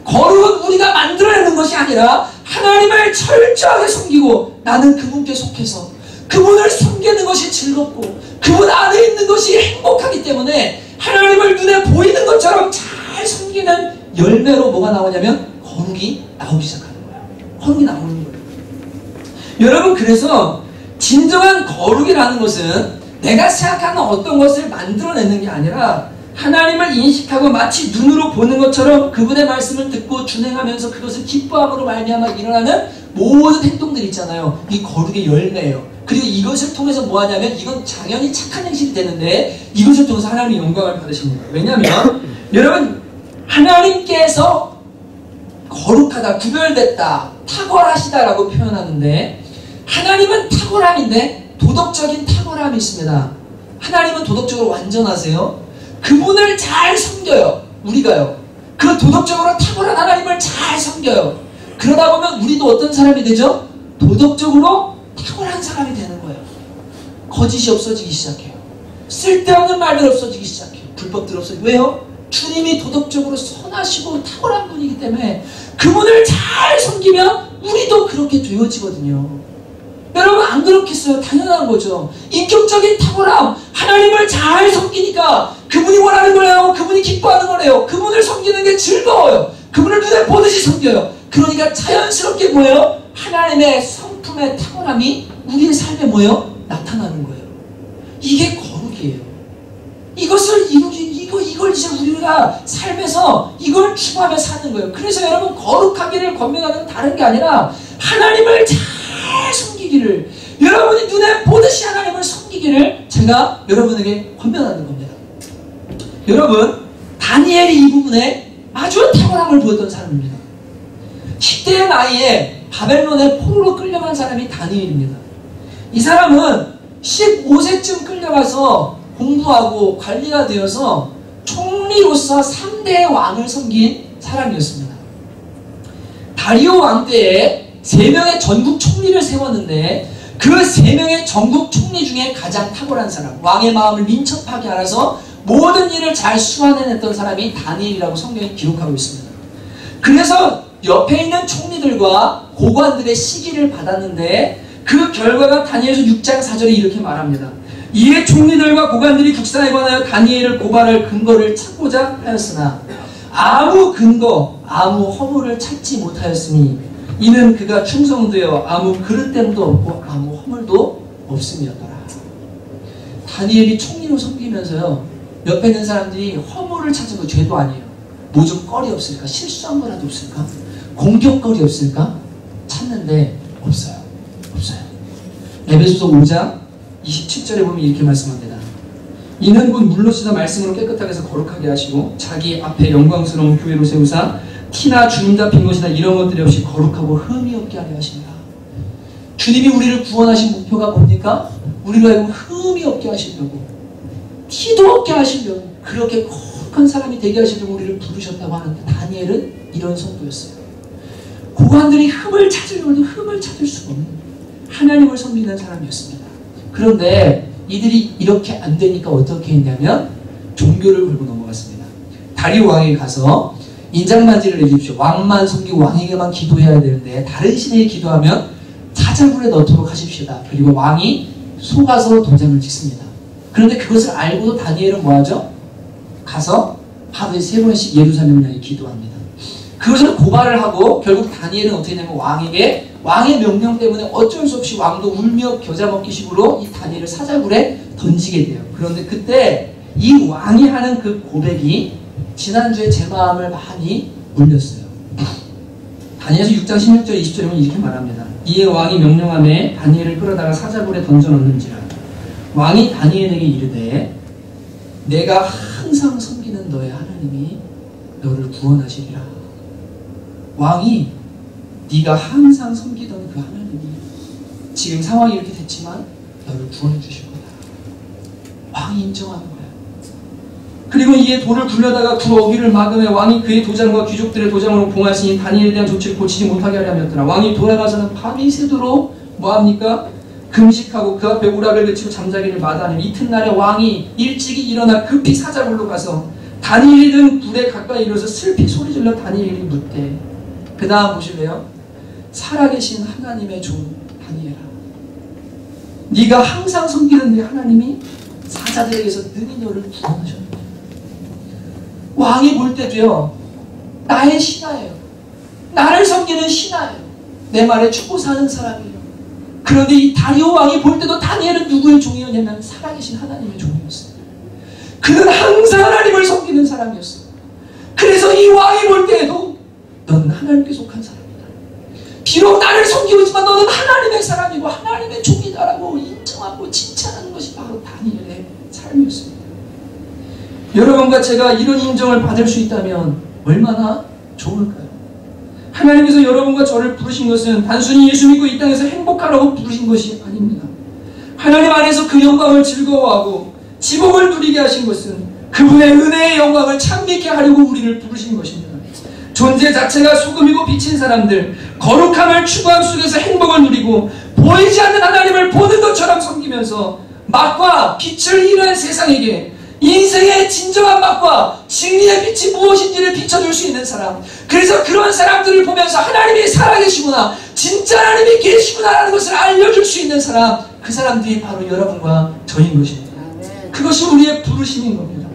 거룩은 우리가 만들어내는 것이 아니라 하나님을 철저하게 섬기고 나는 그분께 속해서 그분을 섬기는 것이 즐겁고 그분 안에 있는 것이 행복하기 때문에 하나님을 눈에 보이는 것처럼 잘 섬기는 열매로 뭐가 나오냐면 거룩이 나오기 시작하는 거예요. 거룩이 나오는 거예요. 여러분, 그래서 진정한 거룩이라는 것은 내가 생각하는 어떤 것을 만들어내는 게 아니라 하나님을 인식하고 마치 눈으로 보는 것처럼 그분의 말씀을 듣고 준행하면서 그것을 기뻐함으로 말미암아 일어나는 모든 행동들이 있잖아요. 이 거룩의 열매예요. 그리고 이것을 통해서 뭐 하냐면 이건 당연히 착한 행실이 되는데 이것을 통해서 하나님의 영광을 받으십니다. 왜냐하면 여러분, 하나님께서 거룩하다, 구별됐다, 탁월하시다라고 표현하는데 하나님은 탁월함인데 도덕적인 탁월함이 있습니다. 하나님은 도덕적으로 완전하세요. 그분을 잘 섬겨요. 우리가요. 그 도덕적으로 탁월한 하나님을 잘 섬겨요. 그러다 보면 우리도 어떤 사람이 되죠? 도덕적으로 탁월한 사람이 되는 거예요. 거짓이 없어지기 시작해요. 쓸데없는 말들 없어지기 시작해요. 불법들 없어지고. 왜요? 주님이 도덕적으로 선하시고 탁월한 분이기 때문에 그분을 잘 섬기면 우리도 그렇게 되어지거든요. 여러분, 안 그렇겠어요? 당연한 거죠. 인격적인 탁월함, 하나님을 잘 섬기니까 그분이 원하는 거예요. 그분이 기뻐하는 거래요. 그분을 섬기는 게 즐거워요. 그분을 눈에 보듯이 섬겨요. 그러니까 자연스럽게 뭐예요? 하나님의 성품의 탁월함이 우리의 삶에 뭐예요? 나타나는 거예요. 이게 거룩이에요. 이걸 이제 우리가 삶에서 이걸 추구하며 사는 거예요. 그래서 여러분, 거룩하기를 권면하는 다른 게 아니라 하나님을 잘 섬기기를, 여러분이 눈에 보듯이 하나님을 섬기기를 제가 여러분에게 권면하는 겁니다. 여러분, 다니엘이 이 부분에 아주 탁월함을 보였던 사람입니다. 10대의 나이에 바벨론의 포로로 끌려간 사람이 다니엘입니다. 이 사람은 15세쯤 끌려가서 공부하고 관리가 되어서 총리로서 3대의 왕을 섬긴 사람이었습니다. 다리오 왕 때에 3명의 전국 총리를 세웠는데 그 3명의 전국 총리 중에 가장 탁월한 사람, 왕의 마음을 민첩하게 알아서 모든 일을 잘 수완해냈던 사람이 다니엘이라고 성경이 기록하고 있습니다. 그래서 옆에 있는 총리들과 고관들의 시기를 받았는데 그 결과가 다니엘서 6장 4절에 이렇게 말합니다. 이에 총리들과 고관들이 국사에 관하여 다니엘을 고발할 근거를 찾고자 하였으나 아무 근거, 아무 허물을 찾지 못하였으니 이는 그가 충성되어 아무 그릇됨도 없고 아무 허물도 없음이었더라. 다니엘이 총리로 섬기면서요, 옆에 있는 사람들이 허물을 찾은 거 죄도 아니에요. 뭐 좀 거리 없을까? 실수한 거라도 없을까? 공격거리 없을까? 찾는데 없어요. 없어요. 에베소서 5장 27절에 보면 이렇게 말씀합니다. 이는 곧 물러서서 말씀으로 깨끗하게 해서 거룩하게 하시고 자기 앞에 영광스러운 교회로 세우사 티나 주름 잡힌 것이나 이런 것들이 없이 거룩하고 흠이 없게 하려 하십니다. 주님이 우리를 구원하신 목표가 뭡니까? 우리로 하여금 흠이 없게 하시려고, 티도 없게 하시려고, 그렇게 거룩한 사람이 되게 하시려고 우리를 부르셨다고 하는데 다니엘은 이런 성도였어요. 고관들이 흠을 찾으려고 해도 흠을 찾을 수가 없는 하나님을 섬기는 사람이었습니다. 그런데 이들이 이렇게 안 되니까 어떻게 했냐면 종교를 걸고 넘어갔습니다. 다리오 왕에게 가서 인장반지를 내주십시오. 왕만 섬기고 왕에게만 기도해야 되는데 다른 신에게 기도하면 사자굴에 넣도록 하십시다. 그리고 왕이 속아서 도장을 찍습니다. 그런데 그것을 알고도 다니엘은 뭐하죠? 가서 하루에 3번씩 예루살렘을 향해 기도합니다. 그것을 고발을 하고 결국 다니엘은 어떻게 되냐면 왕의 명령 때문에 어쩔 수 없이 왕도 울며 겨자 먹기식으로 이 다니엘을 사자굴에 던지게 돼요. 그런데 그때 이 왕이 하는 그 고백이 지난주에 제 마음을 많이 울렸어요. 다니엘서 6장 16절 20절에 보면 이렇게 말합니다. 이에 왕이 명령하매 다니엘을 끌어다가 사자굴에 던져넣는지라. 왕이 다니엘에게 이르되 내가 항상 섬기는 너의 하나님이 너를 구원하시리라. 왕이 네가 항상 섬기던 그 하나님이 지금 상황이 이렇게 됐지만 너를 구원해 주실 거다. 왕이 인정하는 거야. 그리고 이에 돌을 굴려다가 그 어귀를 막으며 왕이 그의 도장과 귀족들의 도장으로 봉하시니 다니엘에 대한 조치를 고치지 못하게 하려 함이었더라. 왕이 돌아가서는 밤이 새도록 뭐합니까? 금식하고 그 앞에 우락을 그치고 잠자기를 마다하니 이튿날에 왕이 일찍이 일어나 급히 사자굴로 가서 다니엘이 든 불에 가까이 이르러서 슬피 소리질러 다니엘이 묻되, 그 다음 보실래요? 살아계신 하나님의 종 다니엘아, 네가 항상 섬기는 네 하나님이 사자들에게서 능히 너를 구원하셨다. 왕이 볼 때도요, 나의 신하예요. 나를 섬기는 신하예요. 내 말에 죽고 사는 사람이에요. 그런데 이 다리오 왕이 볼 때도 다니엘은 누구의 종이었냐면 살아계신 하나님의 종이었어요. 그는 항상 하나님을 섬기는 사람이었어요. 그래서 이 왕이 볼 때에도 너는 하나님께 속한 사람이다. 비록 나를 섬기고 있지만 너는 하나님의 사람이고 하나님의 종이다라고 인정하고 칭찬하는 것이 바로 다니엘의 삶이었습니다. 여러분과 제가 이런 인정을 받을 수 있다면 얼마나 좋을까요? 하나님께서 여러분과 저를 부르신 것은 단순히 예수 믿고 이 땅에서 행복하라고 부르신 것이 아닙니다. 하나님 안에서 그 영광을 즐거워하고 지복을 누리게 하신 것은 그분의 은혜의 영광을 찬미케 하려고 우리를 부르신 것입니다. 존재 자체가 소금이고 빛인 사람들, 거룩함을 추구함 속에서 행복을 누리고 보이지 않는 하나님을 보는 것처럼 섬기면서 맛과 빛을 잃은 세상에게 인생의 진정한 맛과 진리의 빛이 무엇인지를 비춰줄 수 있는 사람, 그래서 그런 사람들을 보면서 하나님이 살아계시구나, 진짜 하나님이 계시구나라는 것을 알려줄 수 있는 사람, 그 사람들이 바로 여러분과 저인 것입니다. 그것이 우리의 부르심인 겁니다.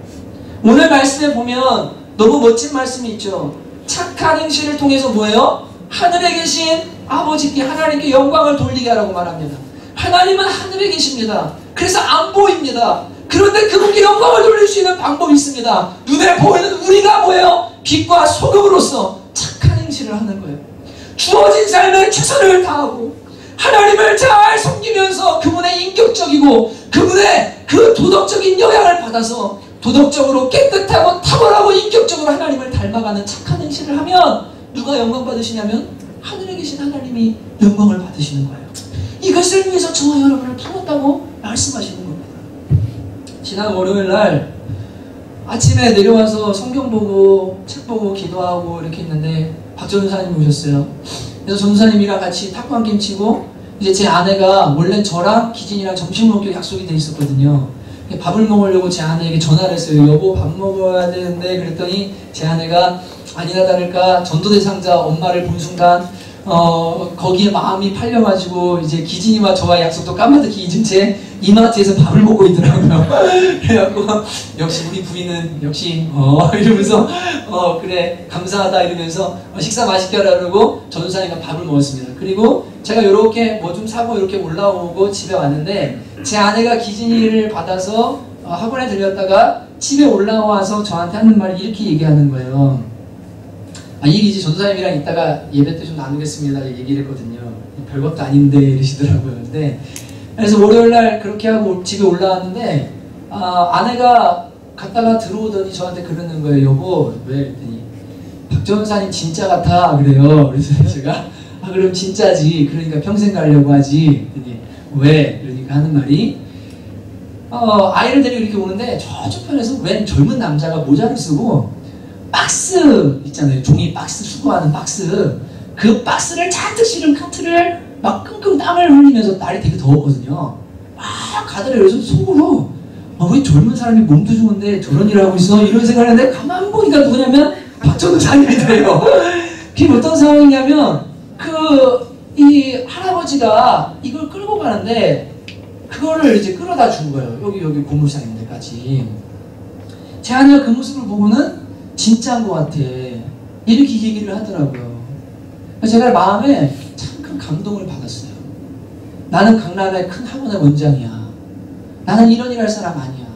오늘 말씀에 보면 너무 멋진 말씀이 있죠. 착한 행실을 통해서 뭐예요? 하늘에 계신 아버지께, 하나님께 영광을 돌리게 하라고 말합니다. 하나님은 하늘에 계십니다. 그래서 안 보입니다. 그런데 그분께 영광을 돌릴 수 있는 방법이 있습니다. 눈에 보이는 우리가 뭐예요? 빛과 소금으로서 착한 행실을 하는 거예요. 주어진 삶에 최선을 다하고 하나님을 잘 섬기면서 그분의 인격적이고 그분의 그 도덕적인 영향을 받아서 도덕적으로 깨끗하고 탁월하고 인격적으로 하나님을 닮아가는 착한 행실을 하면 누가 영광 받으시냐면 하늘에 계신 하나님이 영광을 받으시는 거예요. 이것을 위해서 저와 여러분을 불렀다고 말씀하시는 겁니다. 지난 월요일날 아침에 내려와서 성경 보고 책 보고 기도하고 이렇게 있는데 박 전도사님이 오셨어요. 그래서 전도사님이랑 같이 탁구함 치고 이제 제 아내가 원래 저랑 기진이랑 점심 먹기로 약속이 돼 있었거든요. 밥을 먹으려고 제 아내에게 전화를 했어요. 여보 밥 먹어야 되는데, 그랬더니 제 아내가 아니나 다를까 전도대 상자 엄마를 본 순간 거기에 마음이 팔려가지고 이제 기진이와 저와 약속도 까마득히 잊은 채 이마트에서 밥을 먹고 있더라고요. 그래갖고 역시 우리 부인은 역시 이러면서 그래 감사하다 이러면서 식사 맛있게 하라 그러고 전도사님과 밥을 먹었습니다. 그리고 제가 이렇게 뭐 좀 사고 이렇게 올라오고 집에 왔는데 제 아내가 기진이를 받아서 학원에 들렸다가 집에 올라와서 저한테 하는 말이 이렇게 얘기하는 거예요. 이 기지 전도사님이랑 이따가 예배 때 좀 나누겠습니다 얘기를 했거든요. 별것도 아닌데 이러시더라고요. 근데 그래서 월요일날 그렇게 하고 집에 올라왔는데 아내가 갔다가 들어오더니 저한테 그러는 거예요. 여보 왜? 그랬더니 박 전도사님 진짜 같아 그래요. 그래서 제가 그럼 진짜지. 그러니까 평생 가려고 하지. 그랬더니 왜? 그러니까 하는 말이 아이를 데리고 이렇게 오는데 저쪽 편에서 웬 젊은 남자가 모자를 쓰고 박스 있잖아요. 종이 박스 수거하는 박스, 그 박스를 잔뜩 실은 카트를 막 끙끙 땀을 흘리면서 날이 되게 더웠거든요. 막 가더래요. 그래서 속으로 왜 젊은 사람이 몸도 좋은데 저런 일을 하고 있어? 이런 생각을 했는데 가만 보니까 누구냐면 박 전도사님이더래요. 그게 어떤 상황이냐면 이 할아버지가 이걸 끌고 가는데 그거를 이제 끌어다 준 거예요. 여기 고물상인 데까지. 제 아내가 그 모습을 보고는 진짜인 것 같아 이렇게 얘기를 하더라고요. 제가 마음에 참 큰 감동을 받았어요. 나는 강남의 큰 학원의 원장이야. 나는 이런 일 할 사람 아니야.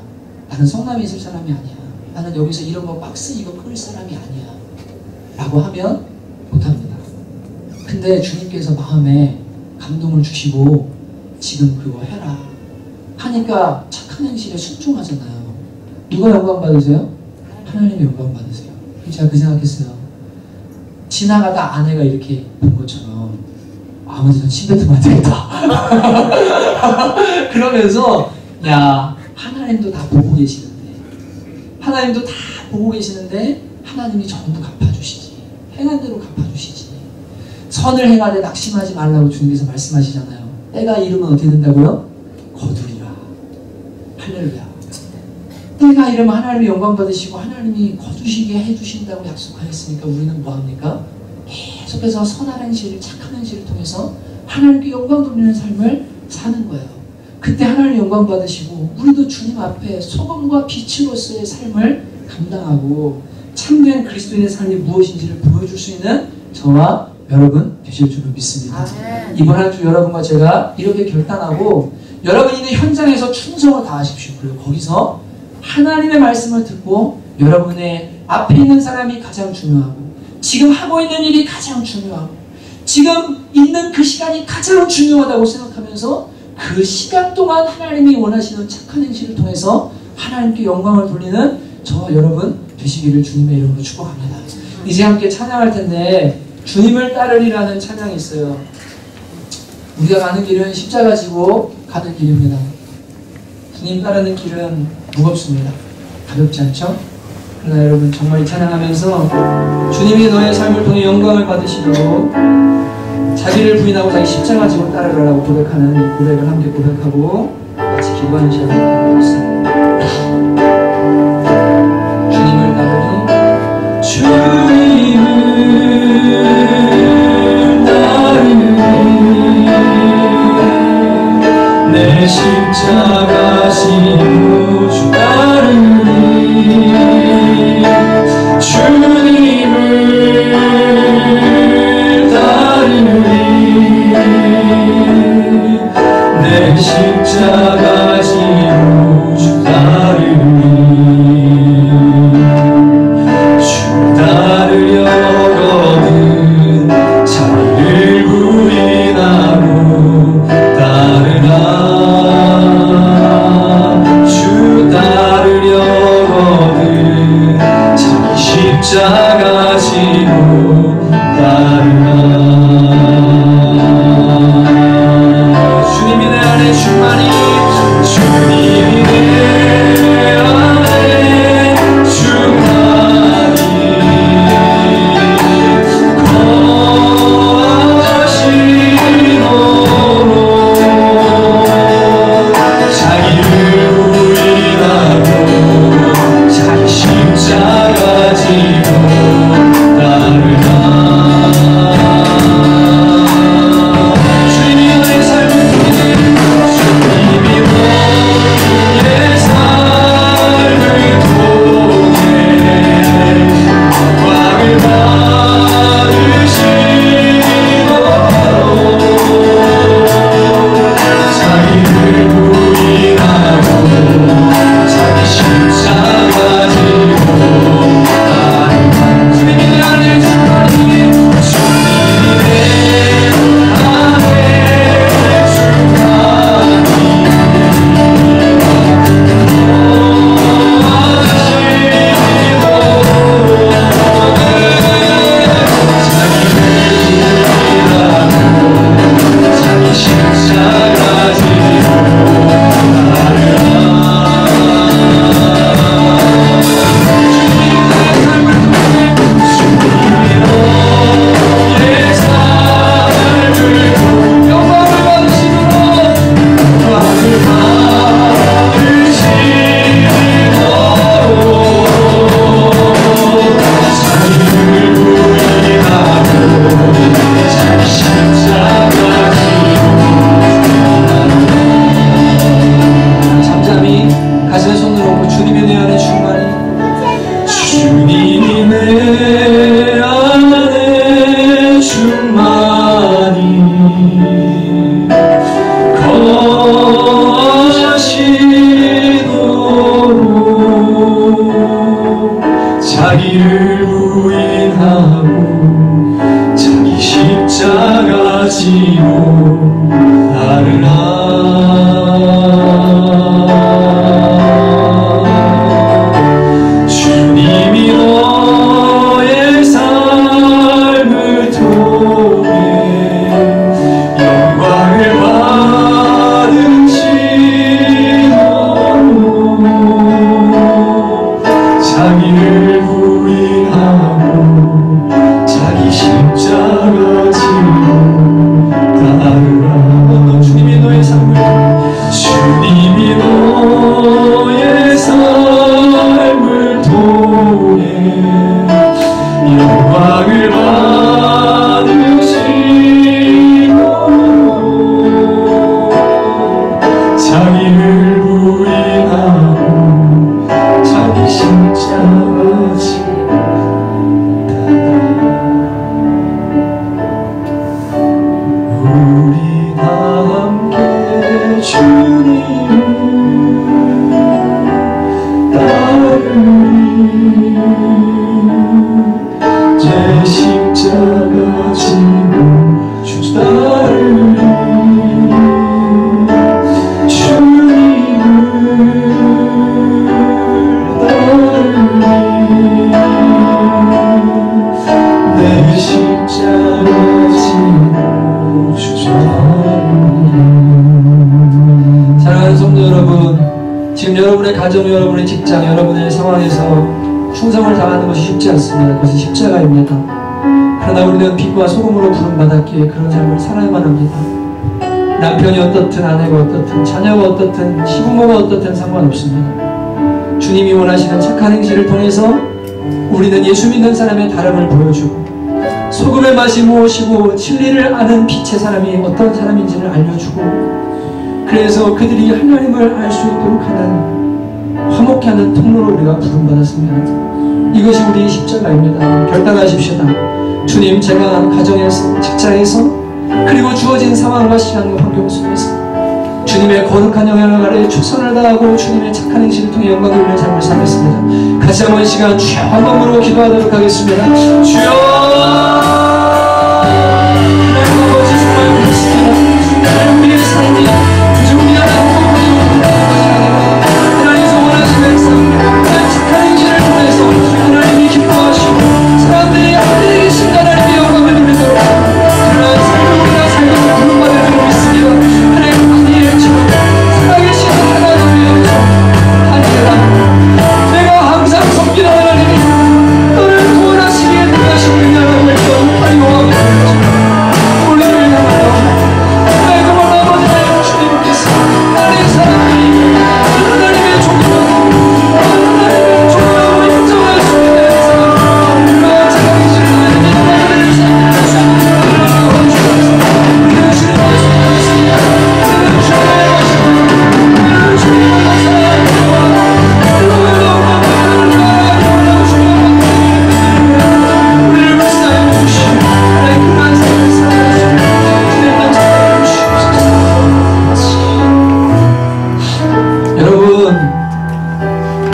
나는 성남에 있을 사람이 아니야. 나는 여기서 이런 거 박스 이거 끌 사람이 아니야 라고 하면 못합니다. 근데 주님께서 마음에 감동을 주시고 지금 그거 해라 하니까 착한 행실에 순종하잖아요. 누가 영광 받으세요? 하나님의 영광 받으세요. 제가 그 생각했어요. 지나가다 아내가 이렇게 본 것처럼 아무데나 침 뱉으면 안 되겠다. 그러면서 야, 하나님도 다 보고 계시는데, 하나님도 다 보고 계시는데 하나님이 전부 갚아주시지. 행한 대로 갚아주시지. 선을 행하되 낙심하지 말라고 주님께서 말씀하시잖아요. 때가 이르면 어떻게 된다고요? 거두리라. 할렐루야. 때가 이르면 하나님이 영광 받으시고 하나님이 거두시게 해주신다고 약속하였으니까 우리는 뭐합니까? 계속해서 선한 행실을, 착한 행실을 통해서 하나님께 영광 돌리는 삶을 사는 거예요. 그때 하나님 영광 받으시고 우리도 주님 앞에 소금과 빛으로서의 삶을 감당하고 참된 그리스도인의 삶이 무엇인지를 보여줄 수 있는 저와 여러분 되실 줄을 믿습니다. 이번 한 주 여러분과 제가 이렇게 결단하고 여러분이 있는 현장에서 충성을 다하십시오. 그리고 거기서 하나님의 말씀을 듣고 여러분의 앞에 있는 사람이 가장 중요하고 지금 하고 있는 일이 가장 중요하고 지금 있는 그 시간이 가장 중요하다고 생각하면서 그 시간 동안 하나님이 원하시는 착한 행실을 통해서 하나님께 영광을 돌리는 저와 여러분 되시기를 주님의 이름으로 축복합니다. 이제 함께 찬양할 텐데 주님을 따르리라는 찬양이 있어요. 우리가 가는 길은 십자가 지고 가는 길입니다. 주님 따르는 길은 무겁습니다. 가볍지 않죠? 그러나 여러분 정말 찬양하면서 주님이 너의 삶을 통해 영광을 받으시도록 자기를 부인하고 자기 십자가 지고 따르라고 고백하는 고백을 함께 고백하고 같이 기도하는 시간을 갖겠습니다. 주님을 따르니 주님을 따르니 내 십자가 지고 주 따르니 주님을 따르니 내 십자가 지고 주 따르니 주 따르려거든 자기를 부인하고 따르라 주 따르려거든 자기 십자가 지고 따르라 주님이 내 안에 충만히 주님이 내 안에 충만히 거하시도록 자기를 부인하고 자기 십자가 지고 따르라 주님이 너의 삶을 통해 주님이 너의 삶을 통해 영광을 받으시도록 자기를 부인하고 자기 십자가 지고 따르라 주님이 내 안에 충만히 주님이 내 안에 자기 십자가 지고 주님의 삶을 영광을 받으시도록 자기를 부인하고 자기 십자가 잠잠히 가슴에 손을 얹고 주님이 내 안에 충만히 주님이 내 안에 충만히 거하시도록 자기를 부인하고 자기 십자가 지고 따르라 주님이 너의 삶을 지금 여러분의 가정, 여러분의 직장, 여러분의 상황에서 충성을 다하는 것이 쉽지 않습니다. 그것이 십자가입니다. 그러나 우리는 빛과 소금으로 부름받았기에 그런 삶을 살아야만 합니다. 남편이 어떻든 아내가 어떻든 자녀가 어떻든 시부모가 어떻든 상관없습니다. 주님이 원하시는 착한 행실을 통해서 우리는 예수 믿는 사람의 다름을 보여주고 소금의 맛이 무엇이고 진리를 아는 빛의 사람이 어떤 사람인지를 알려주고 그래서 그들이 하나님을 알 수 있도록 하는 화목케 하는 통로로 우리가 부름받았습니다. 이것이 우리의 십자가입니다. 결단하십시다. 주님, 제가 가정에서 직장에서 그리고 주어진 상황과 시간과 환경 속에서 주님의 거룩한 영향을 아래 최선을 다하고 주님의 착한 행실을 통해 영광을 돌리는 삶을 살겠습니다. 같이 한번 시간 주여 한 번으로 기도하도록 하겠습니다. 주여 하나님 아버지 정말 그렇습니다. 하나님 우리의 삶이 그저 우리가 행복하고 하나님께서 원하시는 삶 착한 행실을 통해서 하나님이 기뻐하시고 사람들이 하늘에 계신 하나님의 영광을 돌리도록 그러한 삶을 우리가 살도록 부름받을 줄 믿습니다. 하나님 다니엘처럼 살아계신 하나님의 다니엘아 내가 항상 섬기는 하나님이 너를 구원하시기에 능하신 하나님을 활용하고 우리를 향하여 하나님 아버지 주님께서 나의 사람들이 하나님의 종이라고 하나님의 종이라고 인정할 수 있는 사람 그러한 자격이신 하나님의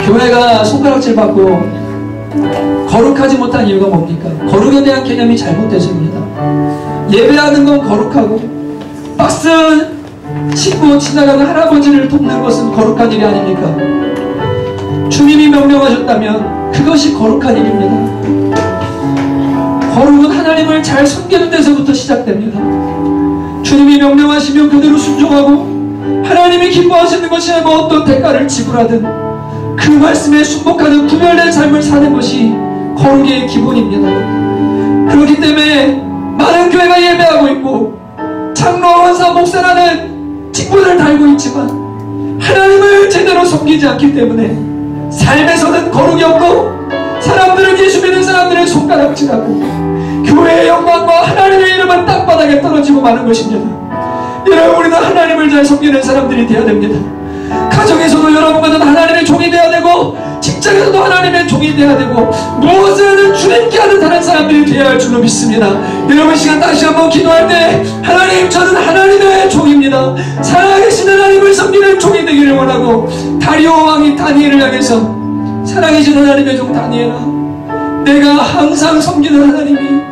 교회가 손가락질 받고 거룩하지 못한 이유가 뭡니까? 거룩에 대한 개념이 잘못되십니다. 예배하는 건 거룩하고 박스 치고 지나가는 할아버지를 돕는 것은 거룩한 일이 아닙니까? 주님이 명령하셨다면 그것이 거룩한 일입니다. 거룩은 하나님을 잘 섬기는 데서부터 시작됩니다. 주님이 명령하시면 그대로 순종하고 하나님이 기뻐하시는 것이 뭐 어떤 대가를 지불하든 그 말씀에 순복하는 구별된 삶을 사는 것이 거룩의 기본입니다. 그렇기 때문에 많은 교회가 예배하고 있고 장로, 원사, 목사라는 직분을 달고 있지만 하나님을 제대로 섬기지 않기 때문에 삶에서는 거룩이 없고 사람들은 예수 믿는 사람들의 손가락질하고 교회의 영광과 하나님의 이름은 땅바닥에 떨어지고 마는 것입니다. 여러분, 우리는 하나님을 잘 섬기는 사람들이 되어야 됩니다. 가정에서도 여러분과는 하나님의 종이 되어야 되고 직장에서도 하나님의 종이 되어야 되고 무엇을 주님께 하는 다른 사람들이 되어야 할 줄로 믿습니다. 여러분, 시간 다시 한번 기도할 때 하나님, 저는 하나님의 종입니다. 살아계신 하나님을 섬기는 종이 되기를 원하고 다리오 왕이 다니엘을 향해서 살아계신 하나님의 종 다니엘아, 내가 항상 섬기는 하나님이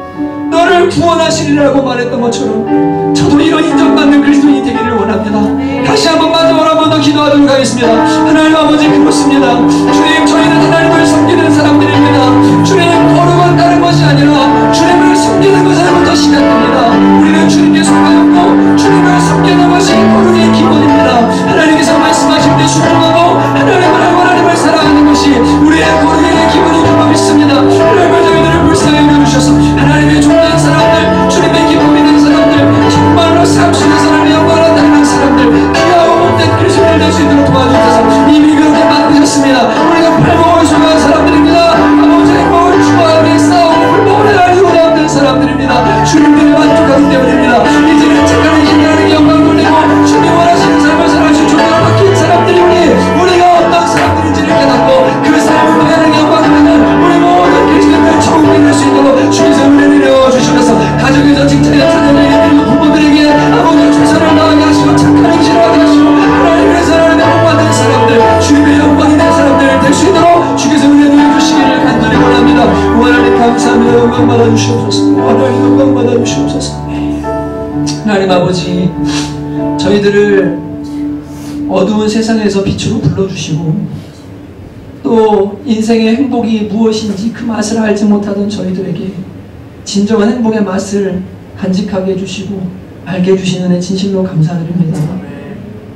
너를 구원하시리라고 말했던 것처럼 저도 이런 인정받는 그리스도인이 되기를 원합니다. 다시 한번 마지막으로 한 번 더 기도하도록 하겠습니다. 하나님 아버지, 그렇습니다. 주님, 저희는 하나님을 섬기는 사람들입니다. 주님, 거룩은 다른 것이 아니라 주님을 섬기는 것에부터 시작됩니다. 우리는 주님께 속하였고 주님을 섬기는 것이 거룩의 기본입니다. 하나님께서 말씀하실 때 순종하고 하나님을 알고 하나님을 사랑하는 것이 우리의 거룩의 기본인 줄로 믿습니다. 하나님을 저희들을 불쌍히 여겨주셔서 하나님의 종된 사람들, 주님의 기쁨 있는 사람들, 정말로 삼수는 사람의 영광을 나타내는 사람들, 귀하고 못된 그리스도인을 될 수 있도록 도와주셔서 이미 그렇게 만드셨습니다. 우리가 팔복을 소유한 사람들입니다. 아버지의 행복을 추구하며 싸우고 불복을 알리고 나오는 사람들입니다. 주님들을 만족하기 때문입니다. 이제는 착한 힘이라는 영광 돌리고 주님 원하시는 삶을 살아주신 종으로 바뀐 사람들이니 우리가 어떤 사람들인지를 깨닫고 그 삶을 통하는 영광을 받는 우리 모든 그리스도인들 처음 믿을 수 있도록 주께서 은혜를 내려주시면서 가정에서 직장에서 자녀들에게 그리고 부모들에게 아버지의 최선을 다하게 하시고 착한 행실을 하게 하시고 하나님의 사랑에 복받은 사람들, 주님의 영광이 된 사람들 될 수 있도록 주께서 은혜 내려주시기를 간절히 원합니다. 하나님 감사합니다. 영광 받아주시옵소서. 하나님 영광 받아주시옵소서. 하나님 아버지, 저희들을 어두운 세상에서 빛으로 불러주시고 또 인생의 행복이 무엇인지 그 맛을 알지 못하던 저희들에게 진정한 행복의 맛을 간직하게 해주시고 알게 해주시는 은혜 진실로 감사드립니다.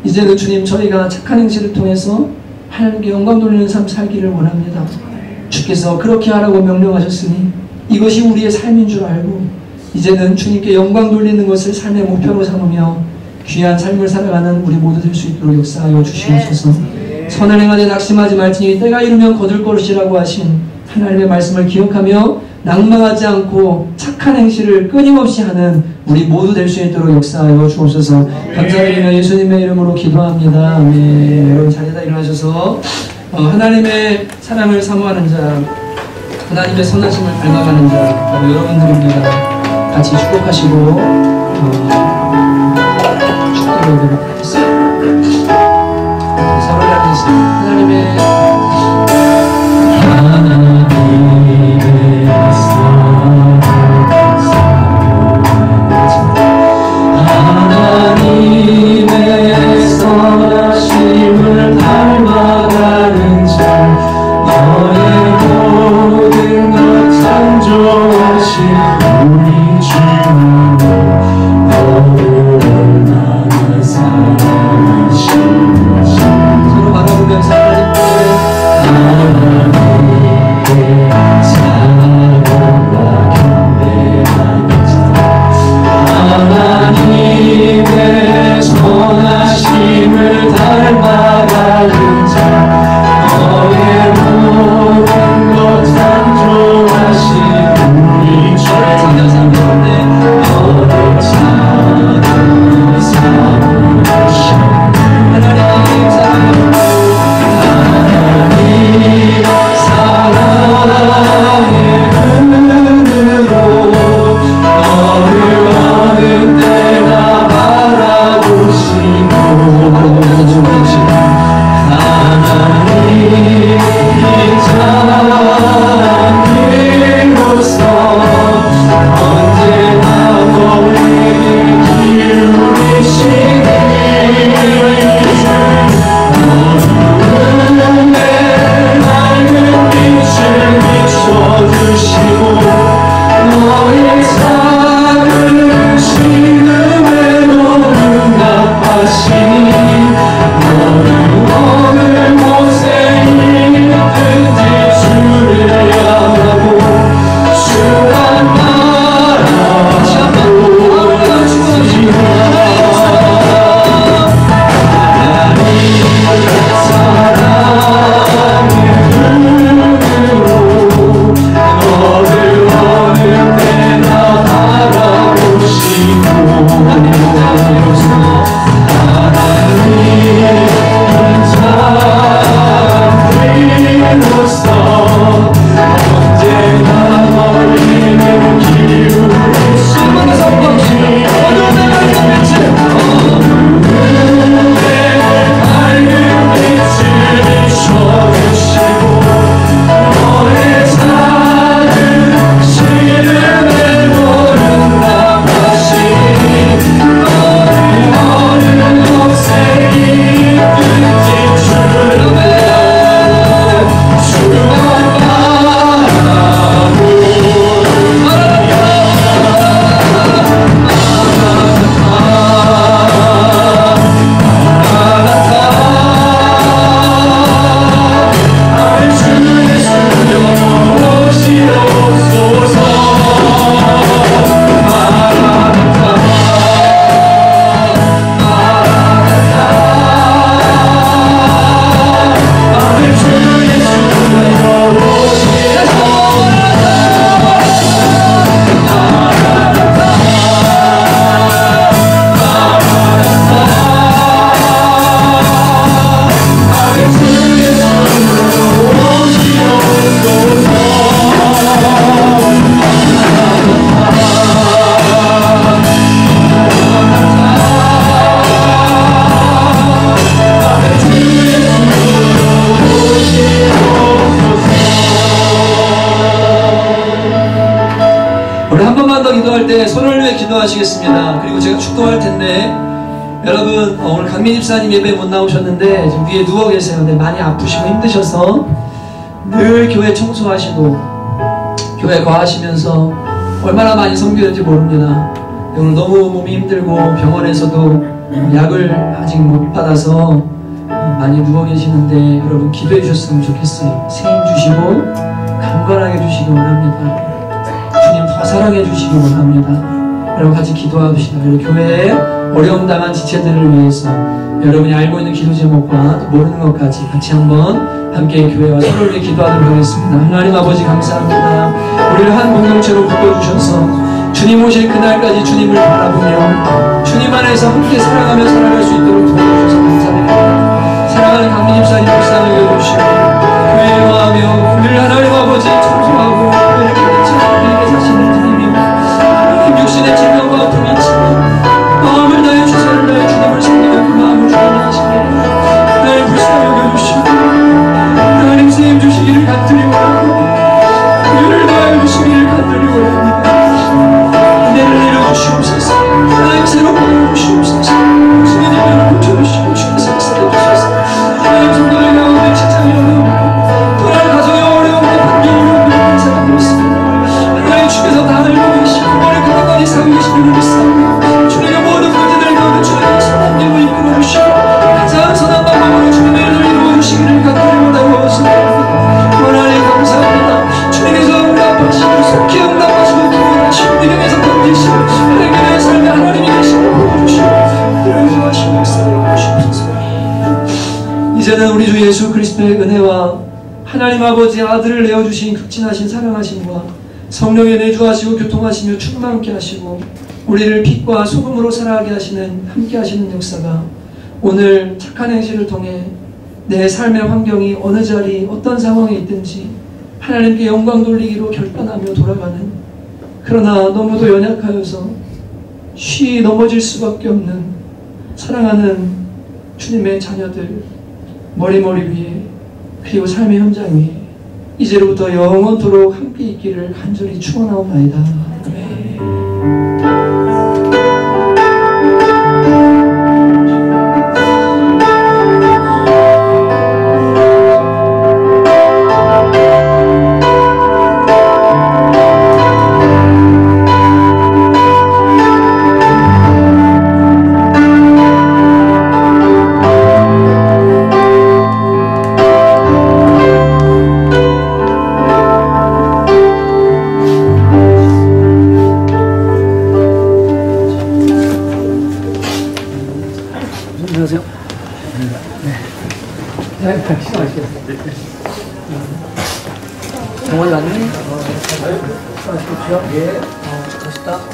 이제는 주님, 저희가 착한 행실을 통해서 하나님께 영광 돌리는 삶 살기를 원합니다. 주께서 그렇게 하라고 명령하셨으니 이것이 우리의 삶인 줄 알고 이제는 주님께 영광 돌리는 것을 삶의 목표로 삼으며 귀한 삶을 살아가는 우리 모두 될 수 있도록 역사하여 주시옵소서. 선을 행하되 낙심하지 말지니 때가 이르면 거둘 것이라고 하신 하나님의 말씀을 기억하며 낭망하지 않고 착한 행실을 끊임없이 하는 우리 모두 될 수 있도록 역사하여 주옵소서. 감사드리며 예수님의 이름으로 기도합니다. 아멘. 여러분 자리에다 일어나셔서 하나님의 사랑을 사모하는 자, 하나님의 선하심을 닮아가는 자, 여러분들입니다. 같이 축복하시고 축복드리도록 하겠습니다. 서로 하겠습니다. 하나님의 선하심을 닮아가는 자, 너의 모든 것 창조하신 우리 주님, 너를 얼마나 사랑하시는지 서로 바라보면서 하나님께 사랑과 경배하는 자, 하나님의 선하심을 닮아가는 자, 너의 모든 것 창조하신 우리 주 너를 사랑하시네 하나님 사랑의 은으로 너를 어느 때나 바라보시고 하나님 이 자비로서 언제나 너에게 기울이시니 너는 내 맑은 빛을 비춰주시고 너의 작은 신음에도 응답하시니 너는 어느 곳에 있든지 주를 향하고 주만 바라보지마 기도할 때 손을 위해 기도하시겠습니다. 그리고 제가 축도할 텐데 여러분 오늘 강민 집사님 예배 못 나오셨는데 지금 위에 누워 계세요. 근데 많이 아프시고 힘드셔서 늘 교회 청소하시고 교회 거하시면서 얼마나 많이 섬기는지 모릅니다. 오늘 너무 몸이 힘들고 병원에서도 약을 아직 못 받아서 많이 누워 계시는데 여러분 기도해 주셨으면 좋겠어요. 생임 주시고 강건하게 주시기 원합니다. 주님 더 사랑해 주시기 원합니다. 여러분 같이 기도합시다. 그리고 교회에 어려움 당한 지체들을 위해서 여러분이 알고 있는 기도 제목과 또 모르는 것까지 같이 한번 함께 교회와 서로를 위해 기도하도록 하겠습니다. 하나님 아버지 감사합니다. 우리를 한 공동체로 묶어주셔서 주님 오실 그날까지 주님을 바라보며 주님 안에서 함께 사랑하며 살아갈 수 있도록 도와주셔서 감사드립니다. 사랑하는 강민집 사님 목사를 여겨주시고 교회에 와하며 우리를 하나님 아버지 청소하고 교회를 깨끗이 하나님께 사시는 주님이요 하나님 육신의 질병과 아픔이 있지만 마음을 다해 주사를 다해 주님을 섬기며 그 마음을 주님이 하시기를 하나님 불쌍히 여겨주시고 하나님 세임 주시기를 간절히 원하고 우리를 다해 주시기를 간절히 원합니다. 은혜를 내려주시옵소서. 하나님 새롭게 주시옵소서. 주님을 고쳐주시고 주께서 역사해주소서. 하나님 성도들 가운데 직장이 어려움과 또한 가정이 어려움과 환경이 어려운 사람들이 있습니다. 하나님 주께서 다 알고 계시고 오늘 그때까지 살고 계신 줄을 믿습니다. 주님의 모든 문제들 가운데 주님의 선함님을 이끌어주시고 가장 선한 방법으로 주님의 일을 이루어주시기를 간절히 원하고 원합니다. 하나님 감사합니다. 주님께서 응답하시고 속히 응답하시고 구원하시고 믿음에서 건지시고 하나님의 삶에 하나님이 계시고 보여주시고 그러하시고 역사해 주시옵소서. 이제는 우리 주 예수 그리스도의 은혜와 하나님 아버지 아들을 내어주신 극진하신 사랑하심과 성령의 내주하시고 교통하시며 충만케 하시고 우리를 빛과 소금으로 살아가게 하시는 함께 하시는 역사가 오늘 착한 행실을 통해 내 삶의 환경이 어느 자리 어떤 상황에 있든지 하나님께 영광 돌리기로 결단하며 돌아가는 그러나 너무도 연약하여서 쉬이 넘어질 수밖에 없는 사랑하는 주님의 자녀들 머리머리 위에 그리고 삶의 현장 위에 이제로부터 영원토록 함께 있기를 간절히 축원하옵나이다. 아멘. 안녕하세요. 네. 시작하시겠습니다. 정원이 왔니? 수고하십시오. 예. 멋있다.